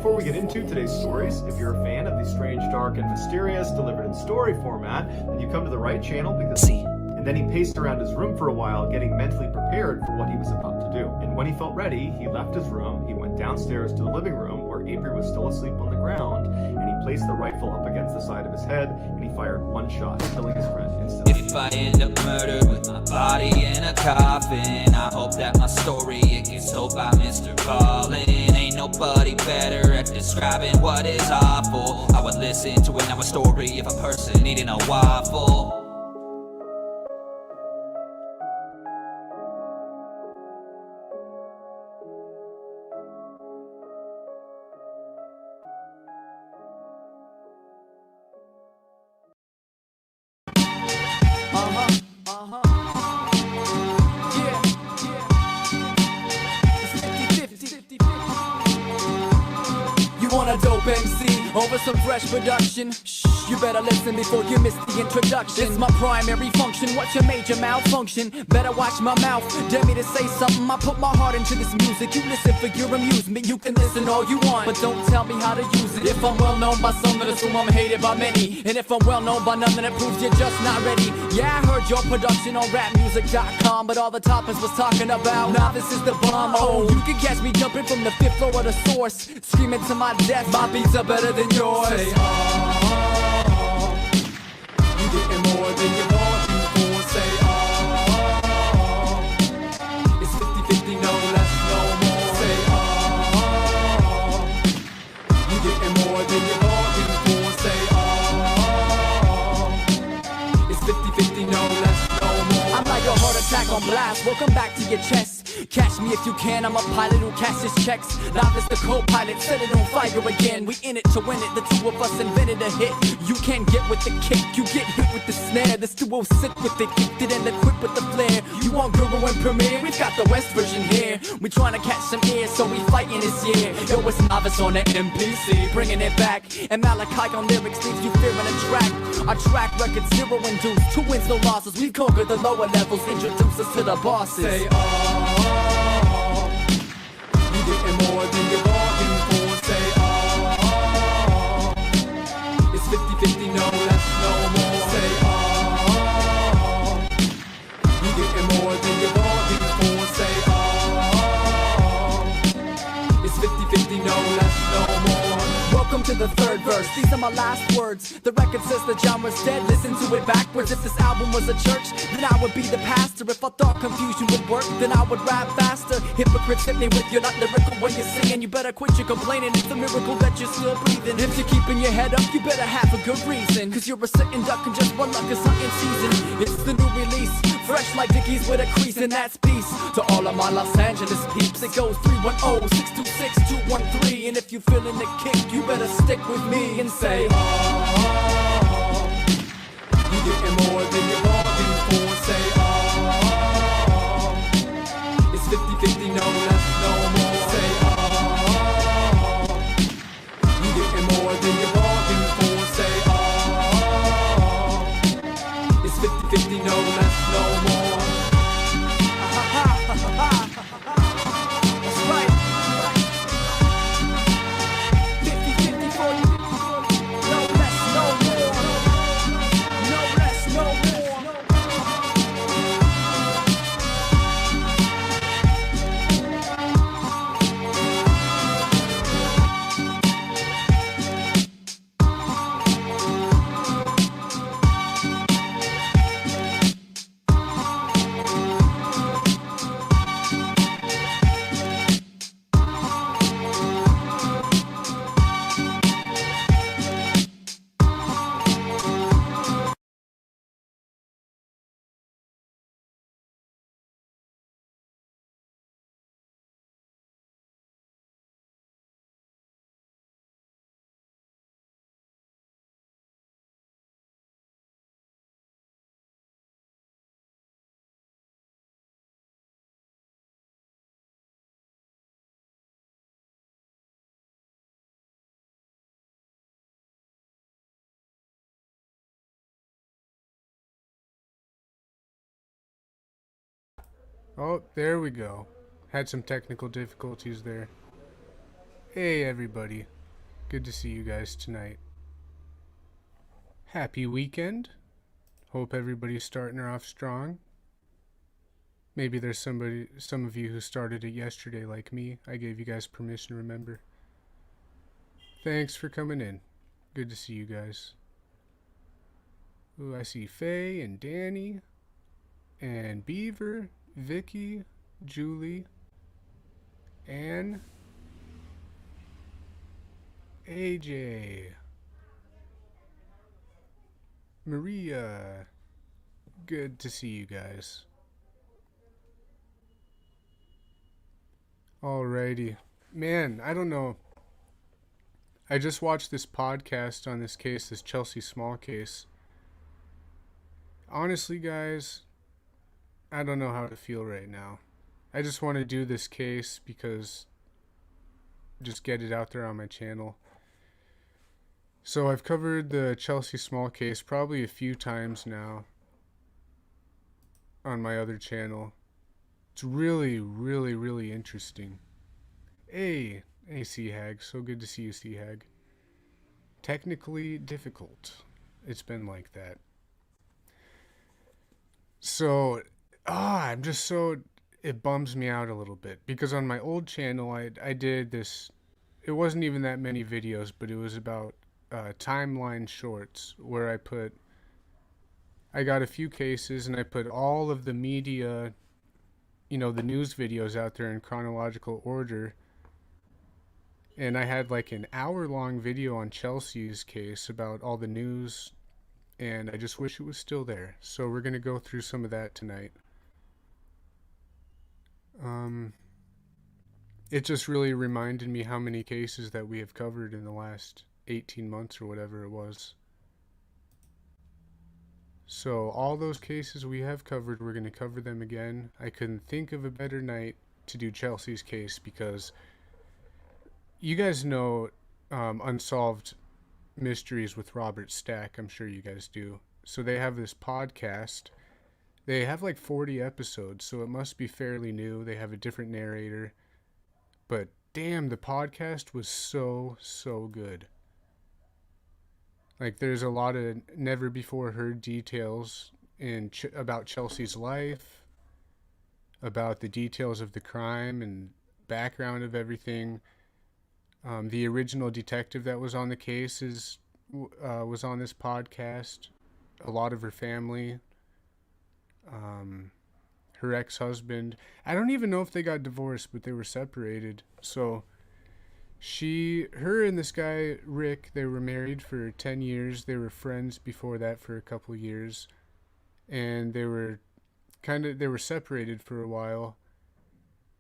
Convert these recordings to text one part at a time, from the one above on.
before we get into today's stories, if you're a fan of the strange, dark, and mysterious delivered in story format, then you come to the right channel because and then he paced around his room for a while, getting mentally prepared for what he was about to do. And when he felt ready, he left his room, he went downstairs to the living room where Avery was still asleep on the ground, and he placed the rifle up against the side of his head, and he fired one shot, killing his friend instantly. If I end up murdered with my body in a coffin, I hope that my story it gets told by Mr. Collin. Ain't nobody better at describing what is awful. I would listen to another story of a person eating a waffle. You want a dope MC over some fresh production? Shh, you better listen before you miss the introduction. It's my primary function, what's your major malfunction? Better watch my mouth, dare me to say something. I put my heart into this music, you listen for your amusement. You can listen all you want, but don't tell me how to use it. If I'm well known by some, then assume I'm hated by many. And if I'm well known by none, then it proves you're just not ready. Yeah, I heard your production on rapmusic.com, but all the topics was talking about, nah, this is the bomb. Oh, you can catch me jumping from the fifth floor of the source, screaming to my death, my beats are better than yours. Say, you getting more than you bargained for. Say, it's 50-50, no less, no more. Say, you getting more than you bargained for. Say, it's 50-50, no less, no more. I'm like a heart attack on blast, welcome back to your chest. Catch me if you can, I'm a pilot who cashes checks. Novice the co-pilot, set it on fire again. We in it to win it, the two of us invented a hit. You can't get with the kick, you get hit with the snare. This duo sick with it, gifted and equipped with the flair. You want Guru and Premiere, we've got the West version here. We trying to catch some ears, so we fighting this year. Yo, it's Novice on the MPC, bringing it back. And Malachi on lyrics leaves you fearing a track. Our track record 0 and deuce, 2 wins, no losses. We've conquered the lower levels, introduce us to the bosses. Say, you getting more than you bargained for. Say, it's 50-50, no less, no more. Say, you getting more than you bargained for. Say, it's 50-50, no less, no more. Welcome to the third verse, these are my last words. The record says the genre's dead, listen to it backwards. If this album was a church, then I would be the pastor. If I thought confusion would work, then I would rap faster. Hypocrites hit me with you're not lyrical when you're singing. You better quit your complaining, it's a miracle that you're still breathing. If you're keeping your head up, you better have a good reason. Cause you're a sitting duck and just one luck is hunting season. It's the new release, fresh like Dickies with a crease, and that's peace to all of my Los Angeles peeps. It goes 310-626-213. And if you feeling the kick, you better stick with me and say, you getting more than you bargained for. Say, it's 50-50, no less, no more. Say, you getting more than you bargained for. Say, it's 50-50, no less, no more. That's right. 50-50 for you. No less, no more. No less, no more. Oh, there we go. Had some technical difficulties there. Hey everybody, Good to see you guys tonight. Happy weekend. Hope everybody's starting her off strong. Maybe there's some of you who started it yesterday like me. I gave you guys permission, remember? Thanks for coming in. Good to see you guys. Ooh, I see Faye and Danny and Beaver, Vicky, Julie, Anne, AJ, Maria. Good to see you guys. Alrighty. Man, I don't know. I just watched this podcast on this case, this Chelsea Small case. Honestly, guys, I don't know how to feel right now. I just want to do this case because just get it out there on my channel. So I've covered the Chelsea Small case probably a few times now on my other channel. It's really, really, really interesting. Hey, C-Hag. So good to see you, C-Hag. Technically difficult. It's been like that. So, I'm just so... It bums me out a little bit. Because on my old channel, I did this... It wasn't even that many videos, but it was about timeline shorts where I got a few cases and I put all of the media, the news videos out there in chronological order. And I had like an hour-long video on Chelsea's case about all the news, and I just wish it was still there. So we're going to go through some of that tonight. It just really reminded me how many cases that we have covered in the last 18 months or whatever it was. So all those cases we have covered, we're going to cover them again. I couldn't think of a better night to do Chelsea's case because you guys know Unsolved Mysteries with Robert Stack. I'm sure you guys do. So they have this podcast. They have like 40 episodes, so it must be fairly new. They have a different narrator. But damn, the podcast was so good. Like, there's a lot of never before heard details about Chelsea's life, about the details of the crime and background of everything. The original detective that was on the case was on this podcast. A lot of her family. Her ex-husband. I don't even know if they got divorced, but they were separated. So her and this guy, Rick, they were married for 10 years. They were friends before that for a couple years. And they were separated for a while.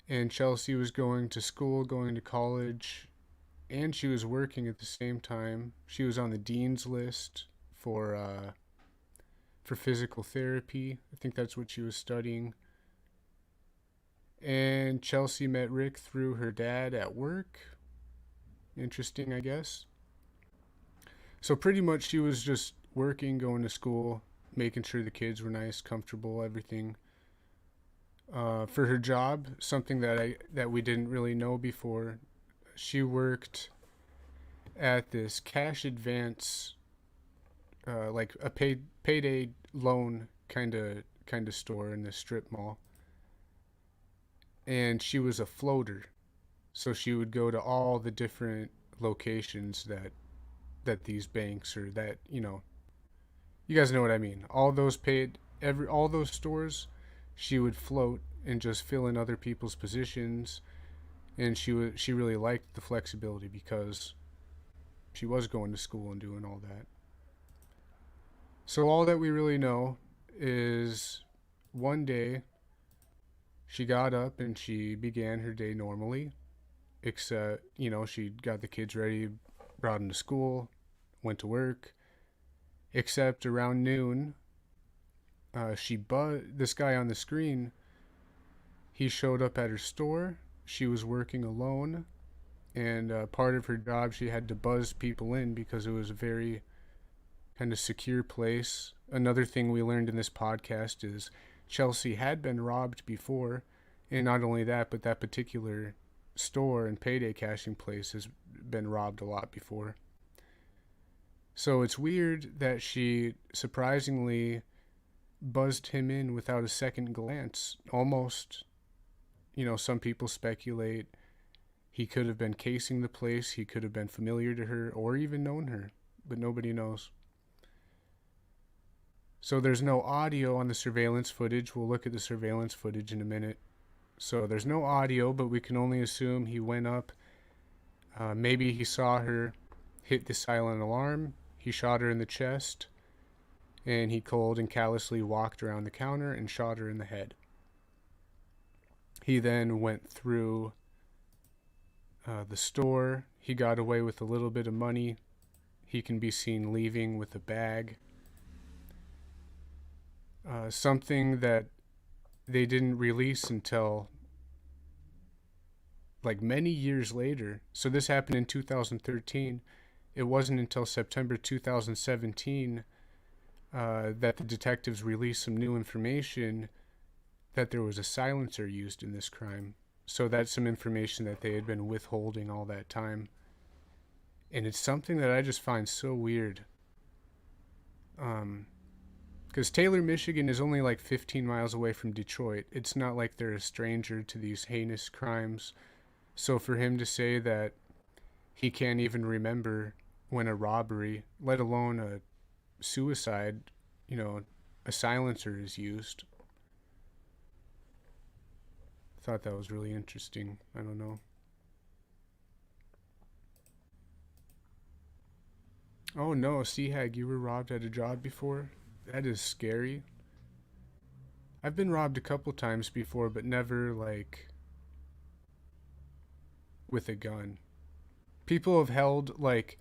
And Chelsea was going to school, going to college, and she was working at the same time. She was on the dean's list for physical therapy. I think that's what she was studying. And Chelsea met Rick through her dad at work. Interesting, I guess. So pretty much she was just working, going to school, making sure the kids were nice, comfortable, everything. For her job, something that we didn't really know before, she worked at this cash advance, like a payday loan kind of store in the strip mall. And she was a floater, so she would go to all the different locations that these banks or that you guys know what I mean. All those stores, she would float and just fill in other people's positions, and she really liked the flexibility because she was going to school and doing all that. So all that we really know is one day she got up and she began her day normally, except, she got the kids ready, brought them to school, went to work, except around noon, this guy on the screen, he showed up at her store. She was working alone, and part of her job, she had to buzz people in because it was a very kind of secure place. Another thing we learned in this podcast is Chelsea had been robbed before, and not only that, but that particular store and payday cashing place has been robbed a lot before. So it's weird that she surprisingly buzzed him in without a second glance. Almost, some people speculate he could have been casing the place, he could have been familiar to her, or even known her, but nobody knows. So there's no audio on the surveillance footage. We'll look at the surveillance footage in a minute. So there's no audio, but we can only assume he went up. Maybe he saw her hit the silent alarm. He shot her in the chest. And he cold and callously walked around the counter and shot her in the head. He then went through the store. He got away with a little bit of money. He can be seen leaving with a bag. Something that they didn't release until like many years later. So this happened in 2013. It wasn't until September 2017 that the detectives released some new information that there was a silencer used in this crime. So that's some information that they had been withholding all that time. And it's something that I just find so weird. Because Taylor, Michigan is only like 15 miles away from Detroit. It's not like they're a stranger to these heinous crimes. So for him to say that he can't even remember when a robbery, let alone a suicide, a silencer is used. I thought that was really interesting. I don't know. Oh no, Seahag, you were robbed at a job before? That is scary. I've been robbed a couple times before, but never like with a gun. People have held like,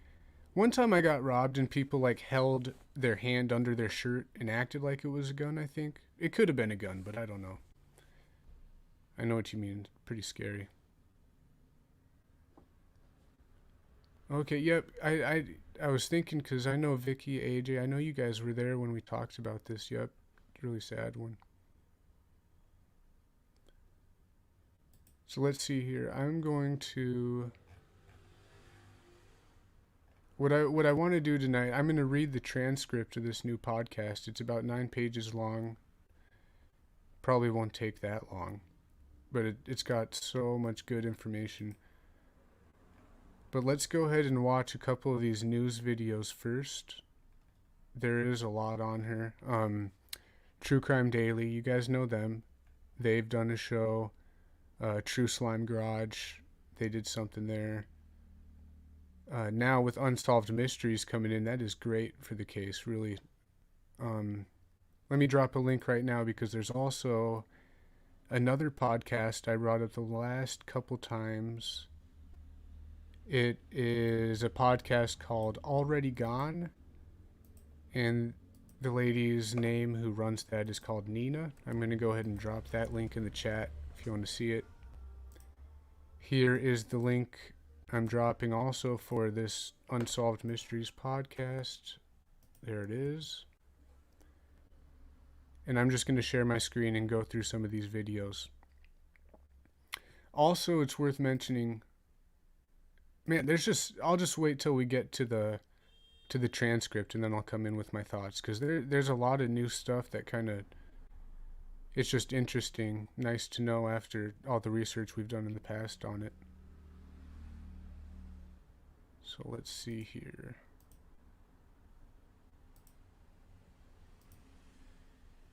one time I got robbed and people like held their hand under their shirt and acted like it was a gun, I think. It could have been a gun, but I don't know. I know what you mean. Pretty scary. Okay, yep. I was thinking, because I know Vicky, AJ, I know you guys were there when we talked about this. Yep. Really sad one. So let's see here. I'm going to... What I want to do tonight, I'm going to read the transcript of this new podcast. It's about 9 pages long. Probably won't take that long. But it's got so much good information. But let's go ahead and watch a couple of these news videos first. There is a lot on here. True Crime Daily, you guys know them. They've done a show. True Slime Garage, they did something there. Now with Unsolved Mysteries coming in, that is great for the case, really. Let me drop a link right now because there's also another podcast I brought up the last couple times. It is a podcast called Already Gone, and the lady's name who runs that is called Nina. I'm going to go ahead and drop that link in the chat if you want to see it. Here is the link I'm dropping also for this Unsolved Mysteries podcast. There it is. And I'm just going to share my screen and go through some of these videos. Also, it's worth mentioning, man, I'll just wait till we get to the transcript and then I'll come in with my thoughts, because there's a lot of new stuff that kind of, it's just interesting, nice to know after all the research we've done in the past on it. So let's see here.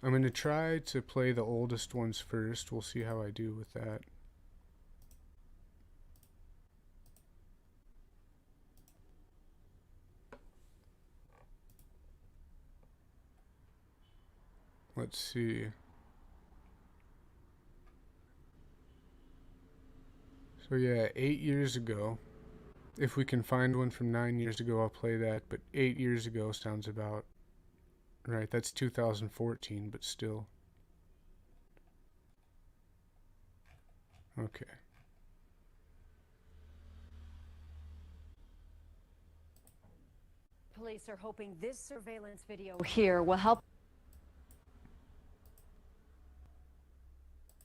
I'm going to try to play the oldest ones first. We'll see how I do with that. Let's see. So yeah, 8 years ago. If we can find one from 9 years ago, I'll play that. But 8 years ago sounds about right. That's 2014, but still. Okay. Police are hoping this surveillance video here will help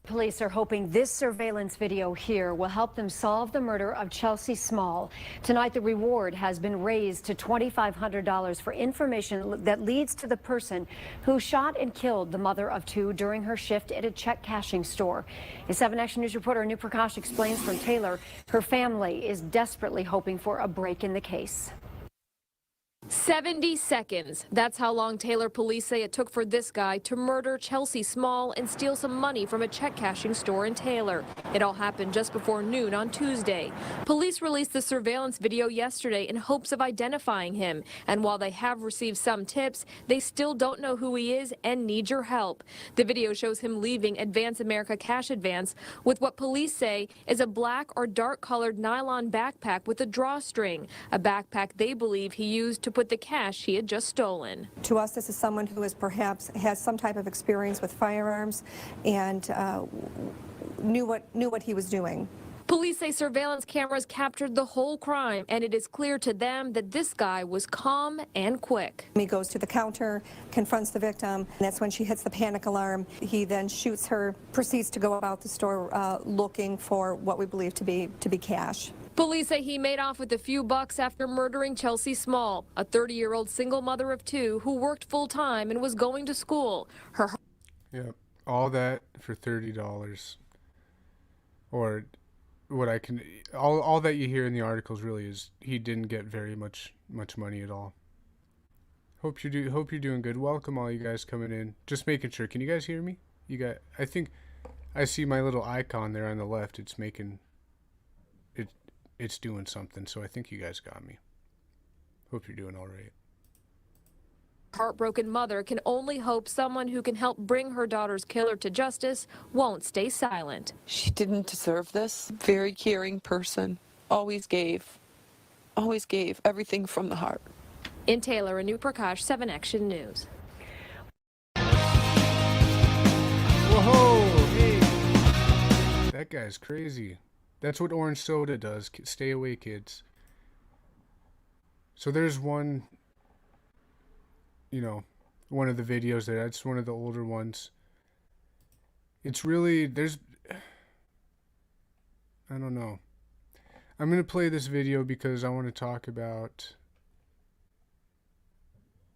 Police are hoping this surveillance video here will help them solve the murder of Chelsea Small. Tonight, the reward has been raised to $2,500 for information that leads to the person who shot and killed the mother of two during her shift at a check cashing store. As 7 Action News reporter Anu Prakash explains from Taylor, her family is desperately hoping for a break in the case. 70 seconds. That's how long Taylor police say it took for this guy to murder Chelsea Small and steal some money from a check cashing store in Taylor. It all happened just before noon on Tuesday. Police released the surveillance video yesterday in hopes of identifying him. And while they have received some tips, they still don't know who he is and need your help. The video shows him leaving Advance America Cash Advance with what police say is a black or dark colored nylon backpack with a drawstring, a backpack they believe he used to put the cash he had just stolen. To us, this is someone who is perhaps has some type of experience with firearms and knew what he was doing. Police say surveillance cameras captured the whole crime, and it is clear to them that this guy was calm and quick. He goes to the counter, confronts the victim, and that's when she hits the panic alarm. He then shoots her, proceeds to go about the store looking for what we believe to be cash. Police say he made off with a few bucks after murdering Chelsea Small, a 30-year-old single mother of two who worked full-time and was going to school. Yep, all that for $30. Or what I can, all that you hear in the articles really is he didn't get very much money at all. Hope you're doing good. Welcome all you guys coming in. Just making sure. Can you guys hear me? I think I see my little icon there on the left. It's making it's doing something, so I think you guys got me. Hope you're doing all right. Heartbroken mother can only hope someone who can help bring her daughter's killer to justice won't stay silent. She didn't deserve this. Very caring person. Always gave everything from the heart. In Taylor, Anu Prakash, 7 Action News. Whoa, hey. That guy's crazy. That's what orange soda does. Stay away, kids. So there's one, one of the videos there. That's one of the older ones. It's really, I don't know. I'm going to play this video because I want to talk about,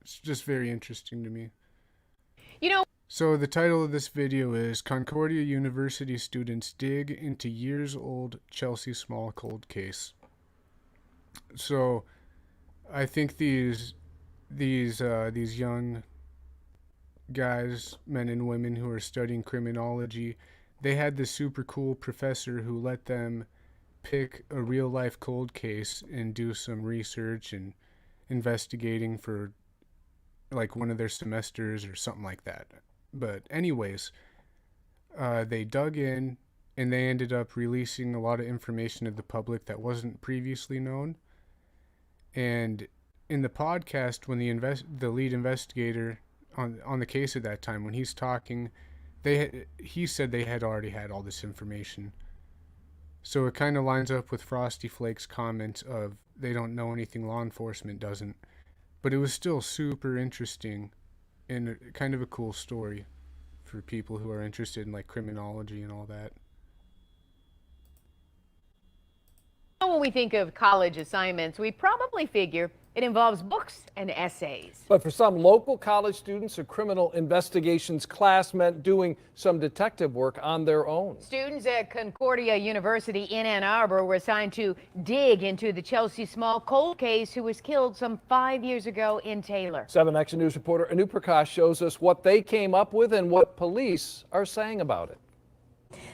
it's just very interesting to me. So the title of this video is Concordia University Students Dig into Years-Old Chelsea Small Cold Case. So I think these young guys, men and women who are studying criminology, they had this super cool professor who let them pick a real-life cold case and do some research and investigating for like one of their semesters or something like that. But anyways, they dug in and they ended up releasing a lot of information to the public that wasn't previously known. And in the podcast, when the lead investigator on the case at that time, when he's talking, he said they had already had all this information. So it kind of lines up with Frosty Flake's comment of they don't know anything law enforcement doesn't. But it was still super interesting and kind of a cool story for people who are interested in like criminology and all that. When we think of college assignments, we probably figure it involves books and essays. But for some local college students, a criminal investigations class meant doing some detective work on their own. Students at Concordia University in Ann Arbor were assigned to dig into the Chelsea Small cold case, who was killed some 5 years ago in Taylor. 7 Action News reporter Anu Prakash shows us what they came up with and what police are saying about it.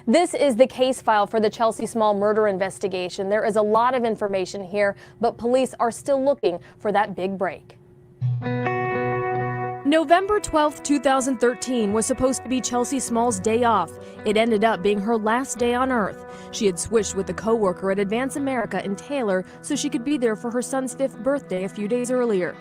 This is the case file for the Chelsea Small murder investigation. There is a lot of information here, but police are still looking for that big break. November 12, 2013 was supposed to be Chelsea Small's day off. It ended up being her last day on Earth. She had switched with a coworker at Advance America in Taylor so she could be there for her son's 5th birthday a few days earlier.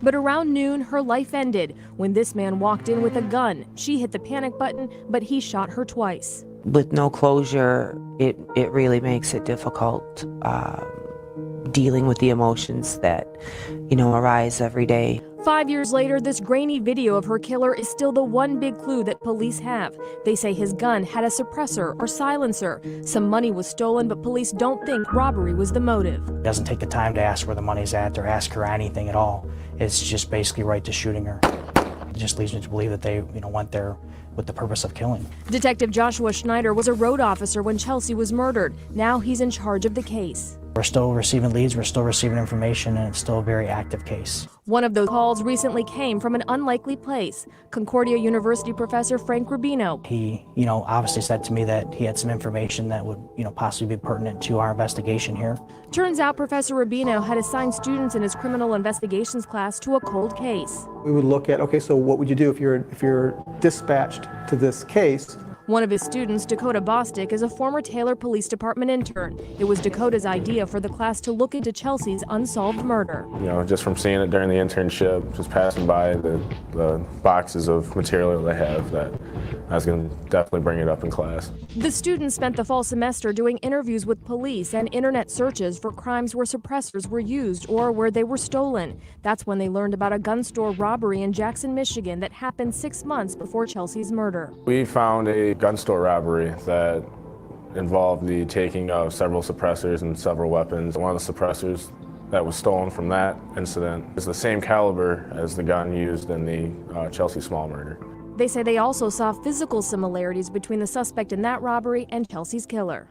But around noon, her life ended when this man walked in with a gun. She hit the panic button, but he shot her twice. With no closure, it really makes it difficult dealing with the emotions that, arise every day. 5 years later, this grainy video of her killer is still the one big clue that police have. They say his gun had a suppressor or silencer. Some money was stolen, but police don't think robbery was the motive. Doesn't take the time to ask where the money's at or ask her anything at all. It's just basically right to shooting her. It just leads me to believe that they, went there with the purpose of killing. Detective Joshua Schneider was a road officer when Chelsea was murdered. Now he's in charge of the case. We're still receiving leads, we're still receiving information, and it's still a very active case. One of those calls recently came from an unlikely place. Concordia University professor Frank Rubino. He, obviously said to me that he had some information that would, possibly be pertinent to our investigation here. Turns out Professor Rubino had assigned students in his criminal investigations class to a cold case. We would look at, okay, so what would you do if you're dispatched to this case? One of his students, Dakota Bostic, is a former Taylor Police Department intern. It was Dakota's idea for the class to look into Chelsea's unsolved murder. Just from seeing it during the internship, just passing by the boxes of material they have, that I was going to definitely bring it up in class. The students spent the fall semester doing interviews with police and internet searches for crimes where suppressors were used or where they were stolen. That's when they learned about a gun store robbery in Jackson, Michigan that happened 6 months before Chelsea's murder. We found a gun store robbery that involved the taking of several suppressors and several weapons. One of the suppressors that was stolen from that incident is the same caliber as the gun used in the Chelsea Small murder. They say they also saw physical similarities between the suspect in that robbery and Chelsea's killer.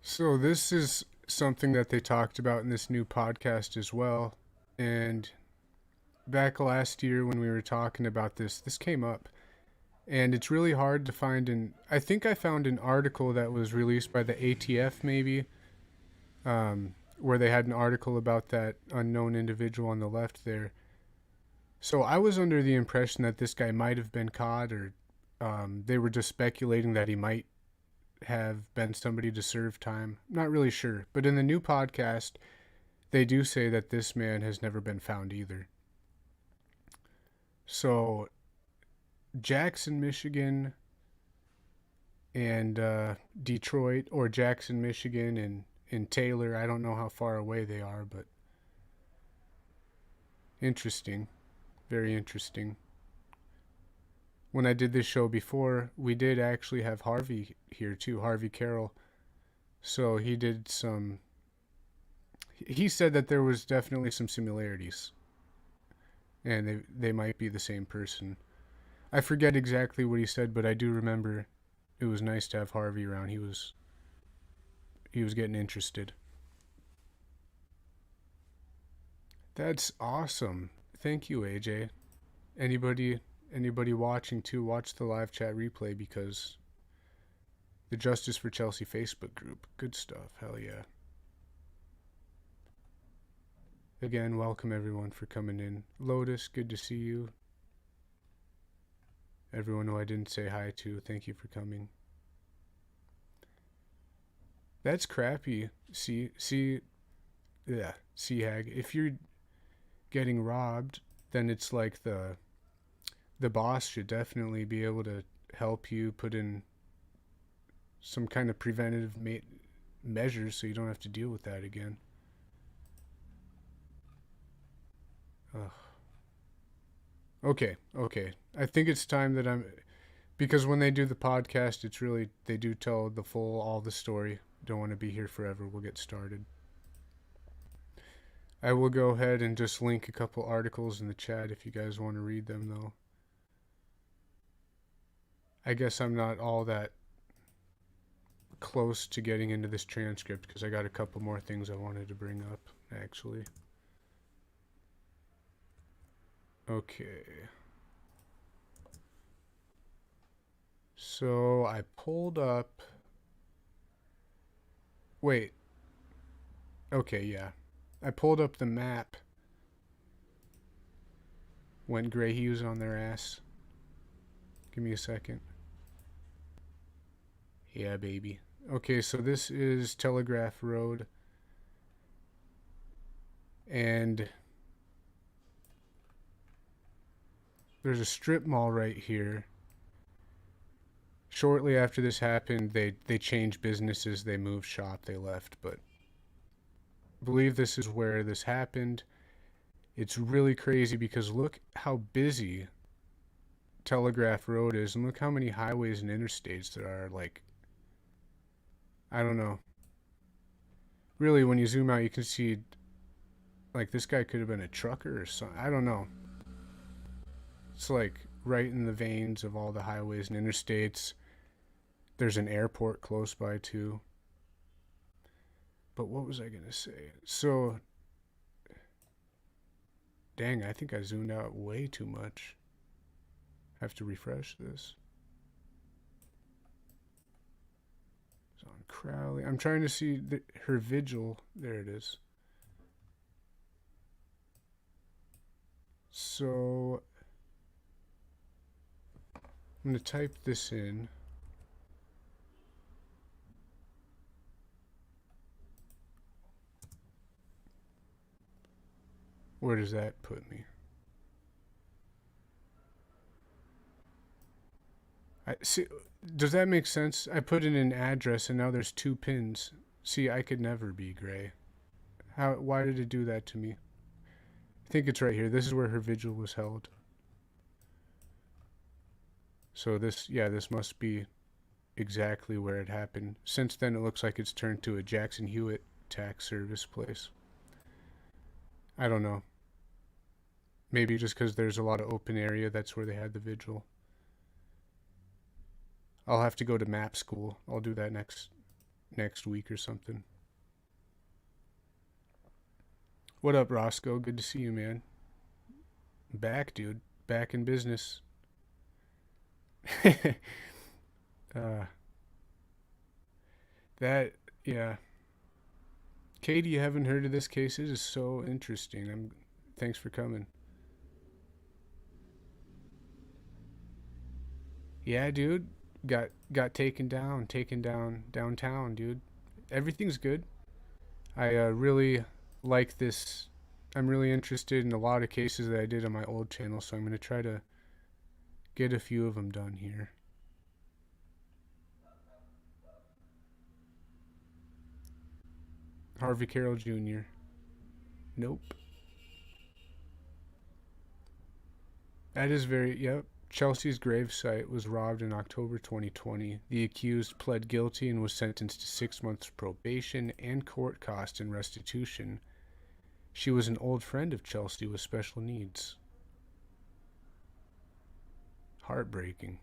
So this is something that they talked about in this new podcast as well. And back last year when we were talking about this came up. And it's really hard to find I think I found an article that was released by the ATF maybe, where they had an article about that unknown individual on the left there. So I was under the impression that this guy might have been caught, or they were just speculating that he might have been somebody to serve time. Not really sure. But in the new podcast, they do say that this man has never been found either. So Jackson, Michigan, and Detroit, or Jackson, Michigan, and Taylor. I don't know how far away they are, but interesting. Very interesting. When I did this show before, we did actually have Harvey here too, Harvey Carroll. So he said that there was definitely some similarities. And they might be the same person. I forget exactly what he said, but I do remember it was nice to have Harvey around. He was getting interested. That's awesome. Thank you, AJ. Anybody watching too, watch the live chat replay, because the Justice for Chelsea Facebook group. Good stuff. Hell yeah. Again, welcome everyone for coming in. Lotus, good to see you. Everyone who I didn't say hi to, thank you for coming. That's crappy. Hag. If you're getting robbed, then it's like the boss should definitely be able to help you put in some kind of preventative measures so you don't have to deal with that again. Ugh. Okay. I think it's time that because when they do the podcast, it's really, they do tell all the story. Don't want to be here forever. We'll get started. I will go ahead and just link a couple articles in the chat if you guys want to read them, though. I guess I'm not all that close to getting into this transcript because I got a couple more things I wanted to bring up, actually. Okay. So I pulled up... Wait. Okay, yeah. I pulled up the map when Grahey was on their ass. Give me a second. Yeah, baby. Okay, so this is Telegraph Road. And there's a strip mall right here. Shortly after this happened, they changed businesses, they moved shop, they left, but I believe this is where this happened. It's really crazy because look how busy Telegraph Road is, and look how many highways and interstates there are. Like, I don't know. Really, when you zoom out, you can see, like, this guy could have been a trucker or something. I don't know. It's like right in the veins of all the highways and interstates. There's an airport close by too. But what was I gonna say? So, dang, I think I zoomed out way too much. Have to refresh this. It's on Crowley. I'm trying to see her vigil. There it is. So, I'm going to type this in. Where does that put me? See, does that make sense? I put in an address and now there's 2 pins. See, I could never be Gray. Why did it do that to me? I think it's right here. This is where her vigil was held. So this must be exactly where it happened. Since then, it looks like it's turned to a Jackson Hewitt tax service place. I don't know. Maybe just because there's a lot of open area, that's where they had the vigil. I'll have to go to map school. I'll do that next week or something. What up, Roscoe? Good to see you, man. Back, dude. Back in business. Yeah. Katie, you haven't heard of this case? It is so interesting. Thanks for coming. Yeah, dude. Got taken down downtown, dude. Everything's good. I really like this. I'm really interested in a lot of cases that I did on my old channel, so I'm going to try to get a few of them done here. Harvey Carroll Jr. Nope. That is yep. Chelsea's gravesite was robbed in October 2020. The accused pled guilty and was sentenced to 6 months probation and court costs and restitution. She was an old friend of Chelsea with special needs. Heartbreaking.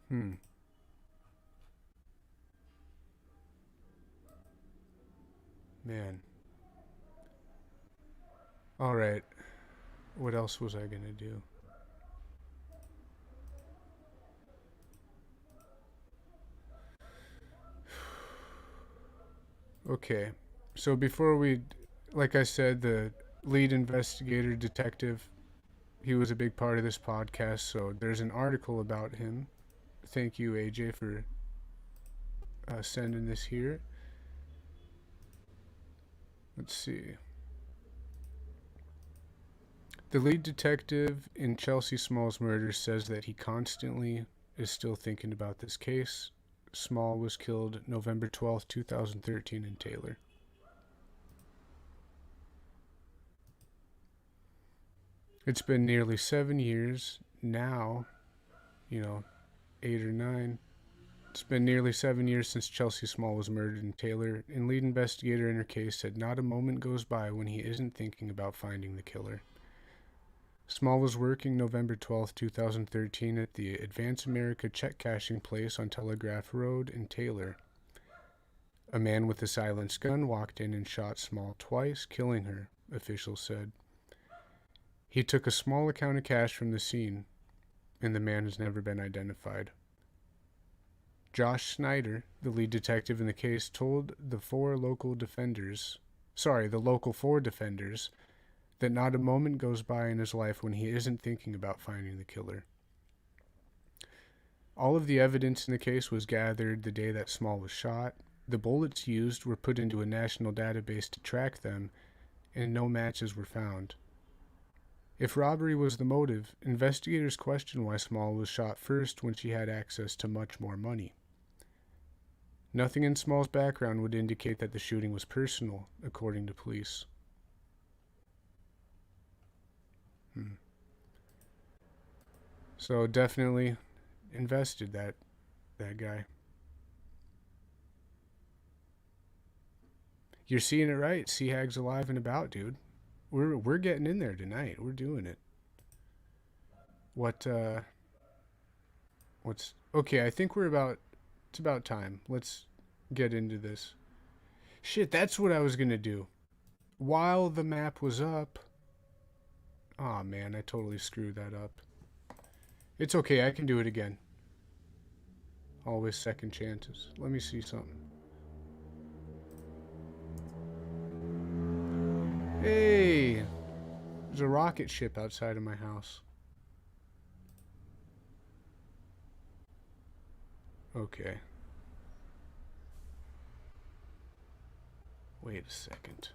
Man. Alright. What else was I gonna do? Okay. So before like I said, the lead investigator detective, he was a big part of this podcast, so there's an article about him. Thank you, AJ, for sending this here. Let's see. The lead detective in Chelsea Small's murder says that he constantly is still thinking about this case. Small was killed November 12th, 2013 in Taylor. It's been nearly 7 years now, 8 or 9. It's been nearly 7 years since Chelsea Small was murdered in Taylor, and lead investigator in her case said not a moment goes by when he isn't thinking about finding the killer. Small was working November 12, 2013 at the Advance America check cashing place on Telegraph Road in Taylor. A man with a silenced gun walked in and shot Small twice, killing her, officials said. He took a small amount of cash from the scene, and the man has never been identified. Josh Snyder, the lead detective in the case, told the local four defenders, that not a moment goes by in his life when he isn't thinking about finding the killer. All of the evidence in the case was gathered the day that Small was shot. The bullets used were put into a national database to track them, and no matches were found. If robbery was the motive, investigators question why Small was shot first when she had access to much more money. Nothing in Small's background would indicate that the shooting was personal, according to police. So definitely invested that guy. You're seeing it right. Sea Hag's alive and about, dude. We're getting in there tonight. We're doing it. What's okay, I think it's about time. Let's get into this. Shit, that's what I was gonna do. While the map was up. Aw, man, I totally screwed that up. It's okay, I can do it again. Always second chances. Let me see something. Hey! There's a rocket ship outside of my house. Okay. Wait a second.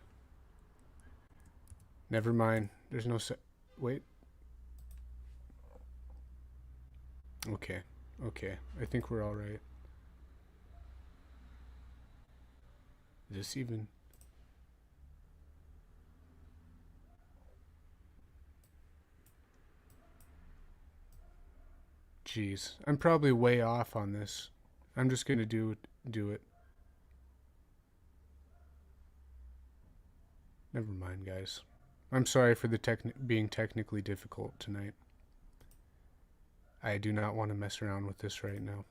Never mind. There's no wait. Okay. Okay. I think we're all right. Is this even... Jeez. I'm probably way off on this. I'm just gonna do it. Never mind, guys. I'm sorry for the being technically difficult tonight. I do not want to mess around with this right now.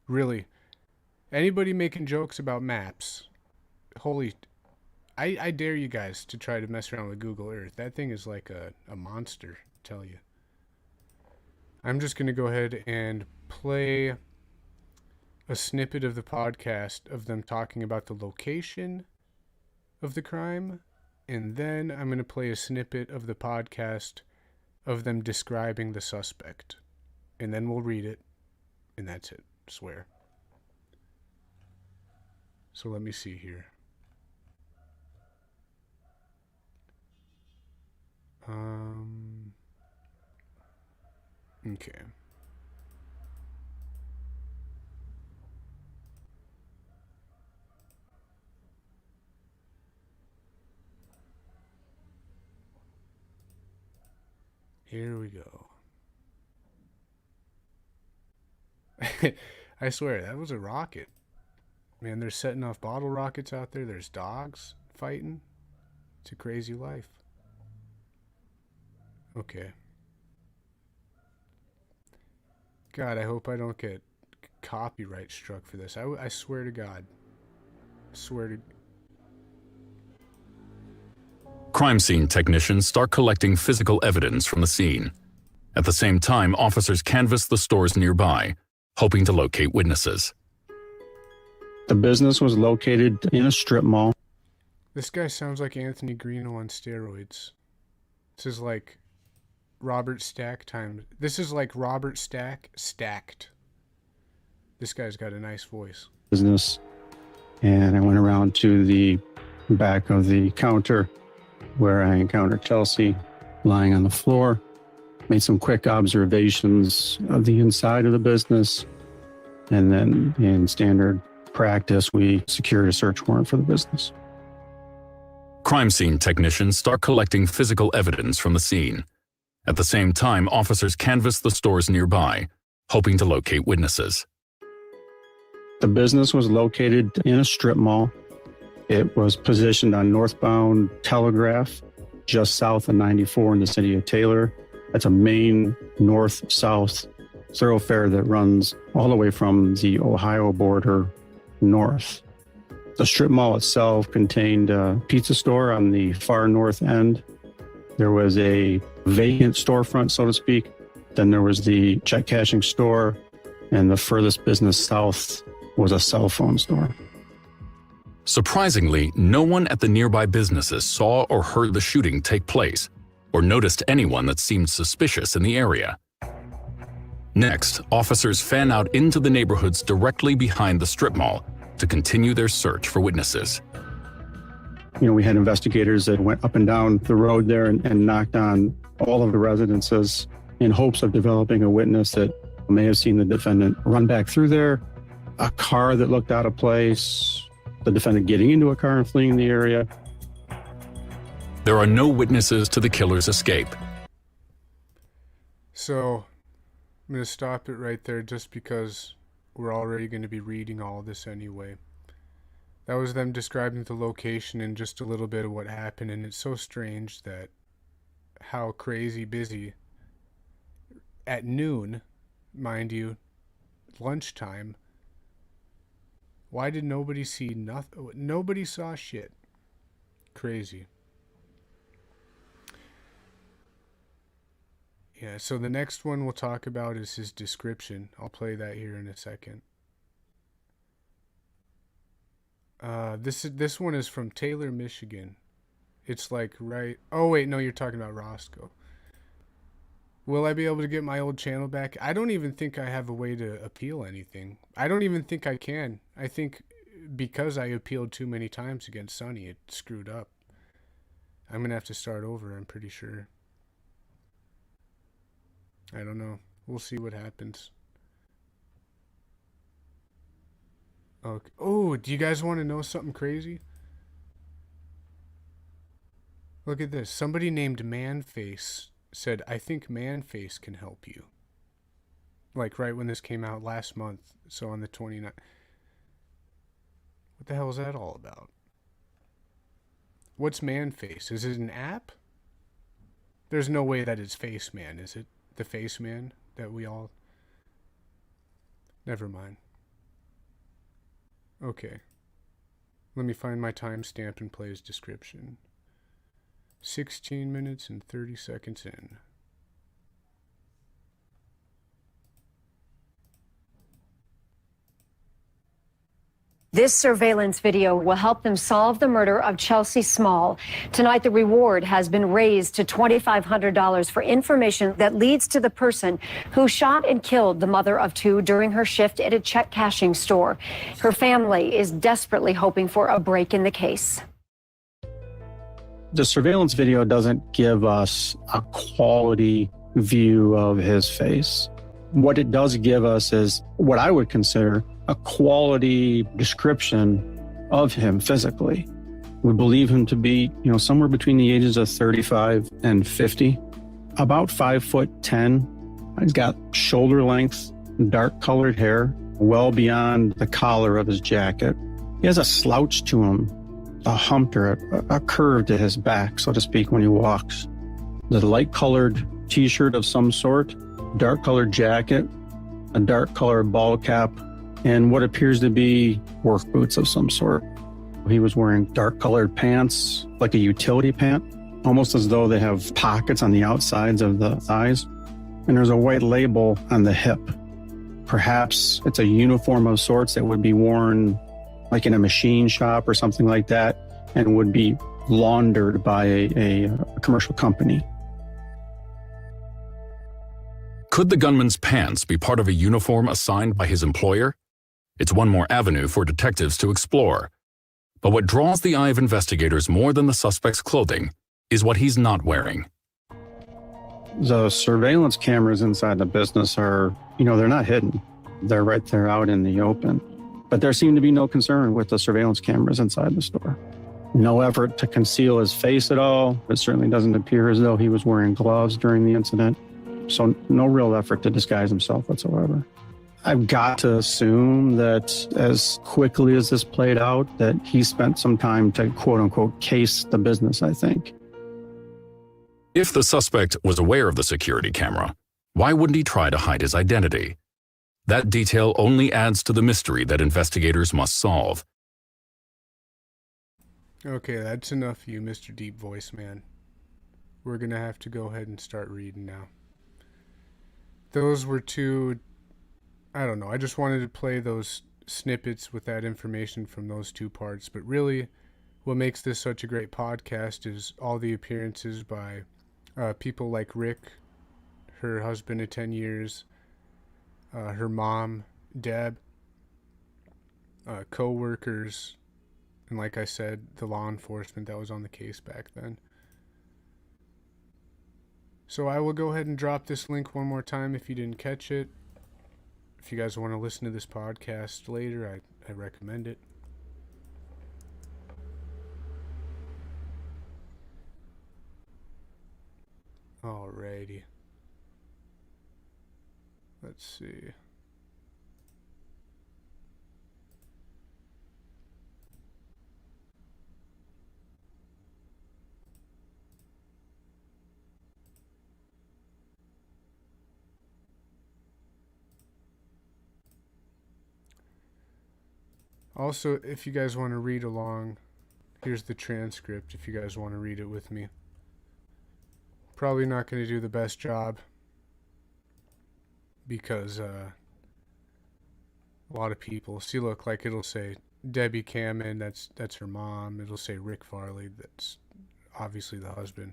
Really. Anybody making jokes about maps? Holy... I dare you guys to try to mess around with Google Earth. That thing is like a monster, I tell you. I'm just going to go ahead and play a snippet of the podcast of them talking about the location of the crime, and then I'm going to play a snippet of the podcast of them describing the suspect, and then we'll read it, and that's it, I swear. So let me see here. Okay. Here we go. I swear, that was a rocket. Man, they're setting off bottle rockets out there. There's dogs fighting. It's a crazy life. Okay. God, I hope I don't get copyright struck for this. I swear to God. I swear to... Crime scene technicians start collecting physical evidence from the scene. At the same time, officers canvass the stores nearby, hoping to locate witnesses. The business was located in a strip mall. This guy sounds like Anthony Greeno on steroids. This is like Robert Stack time. This is like Robert Stack stacked. This guy's got a nice voice. Business. And I went around to the back of the counter where I encountered Chelsea lying on the floor. Made some quick observations of the inside of the business. And then in standard practice, we secured a search warrant for the business. Crime scene technicians start collecting physical evidence from the scene. At the same time, officers canvass the stores nearby, hoping to locate witnesses. The business was located in a strip mall. It was positioned on northbound Telegraph, just south of 94 in the city of Taylor. That's a main north-south thoroughfare that runs all the way from the Ohio border north. The strip mall itself contained a pizza store on the far north end. There was a vacant storefront, so to speak. Then there was the check cashing store, and the furthest business south was a cell phone store. Surprisingly, no one at the nearby businesses saw or heard the shooting take place, or noticed anyone that seemed suspicious in the area. Next, officers fan out into the neighborhoods directly behind the strip mall to continue their search for witnesses. You know, we had investigators that went up and down the road there and knocked on all of the residences in hopes of developing a witness that may have seen the defendant run back through there a car that looked out of place, the defendant getting into a car and fleeing the area. There are no witnesses to the killer's escape. So, I'm going to stop it right there just because we're already going to be reading all this anyway. That was them describing the location and just a little bit of what happened, and it's so strange that how crazy busy at noon, mind you, lunchtime. Why did nobody see nothing? Nobody saw shit. Crazy. Yeah, so the next one we'll talk about is his description. I'll play that here in a second. This one is from Taylor, Michigan. It's like right... Oh, wait, no, you're talking about Roscoe. Will I be able to get my old channel back? I don't even think I have a way to appeal anything. I don't even think I can. I think because I appealed too many times against Sonny, it screwed up. I'm going to have to start over, I'm pretty sure. I don't know. We'll see what happens. Okay. Oh, do you guys want to know something crazy? Look at this. Somebody named Manface said, I think Manface can help you. Like right when this came out last month. So on the 29th. What the hell is that all about? What's Manface? Is it an app? There's no way that it's Face Man, is it? The Face Man that we all... Never mind. Okay. Let me find my timestamp and play his description. 16 minutes and 30 seconds in. This surveillance video will help them solve the murder of Chelsea Small. Tonight, the reward has been raised to $2,500 for information that leads to the person who shot and killed the mother of two during her shift at a check cashing store. Her family is desperately hoping for a break in the case. The surveillance video doesn't give us a quality view of his face. What it does give us is what I would consider a quality description of him physically. We believe him to be, somewhere between the ages of 35 and 50, about 5'10". He's got shoulder length, dark colored hair, well beyond the collar of his jacket. He has a slouch to him, a hump or a curve to his back, so to speak, when he walks. The light colored t-shirt of some sort, dark colored jacket, a dark colored ball cap, and what appears to be work boots of some sort. He was wearing dark colored pants, like a utility pant, almost as though they have pockets on the outsides of the thighs. And there's a white label on the hip. Perhaps it's a uniform of sorts that would be worn like in a machine shop or something like that, and would be laundered by a commercial company. Could the gunman's pants be part of a uniform assigned by his employer? It's one more avenue for detectives to explore. But what draws the eye of investigators more than the suspect's clothing is what he's not wearing. The surveillance cameras inside the business are, they're not hidden. They're right there out in the open. But there seemed to be no concern with the surveillance cameras inside the store. No effort to conceal his face at all. It certainly doesn't appear as though he was wearing gloves during the incident. So no real effort to disguise himself whatsoever. I've got to assume that as quickly as this played out, that he spent some time to quote unquote case the business, I think. If the suspect was aware of the security camera, why wouldn't he try to hide his identity? That detail only adds to the mystery that investigators must solve. Okay, that's enough, you Mr. Deep Voice Man. We're gonna have to go ahead and start reading now. Those were two... I don't know, I just wanted to play those snippets with that information from those two parts, but really what makes this such a great podcast is all the appearances by people like Rick, her husband of 10 years, her mom, Deb, co-workers, and like I said, the law enforcement that was on the case back then. So I will go ahead and drop this link one more time if you didn't catch it. If you guys want to listen to this podcast later, I recommend it. Alrighty. Let's see. Also, if you guys want to read along, here's the transcript if you guys want to read it with me. Probably not going to do the best job because a lot of people, see, look, like it'll say Debbie Cameron, that's her mom. It'll say Rick Farley, that's obviously the husband.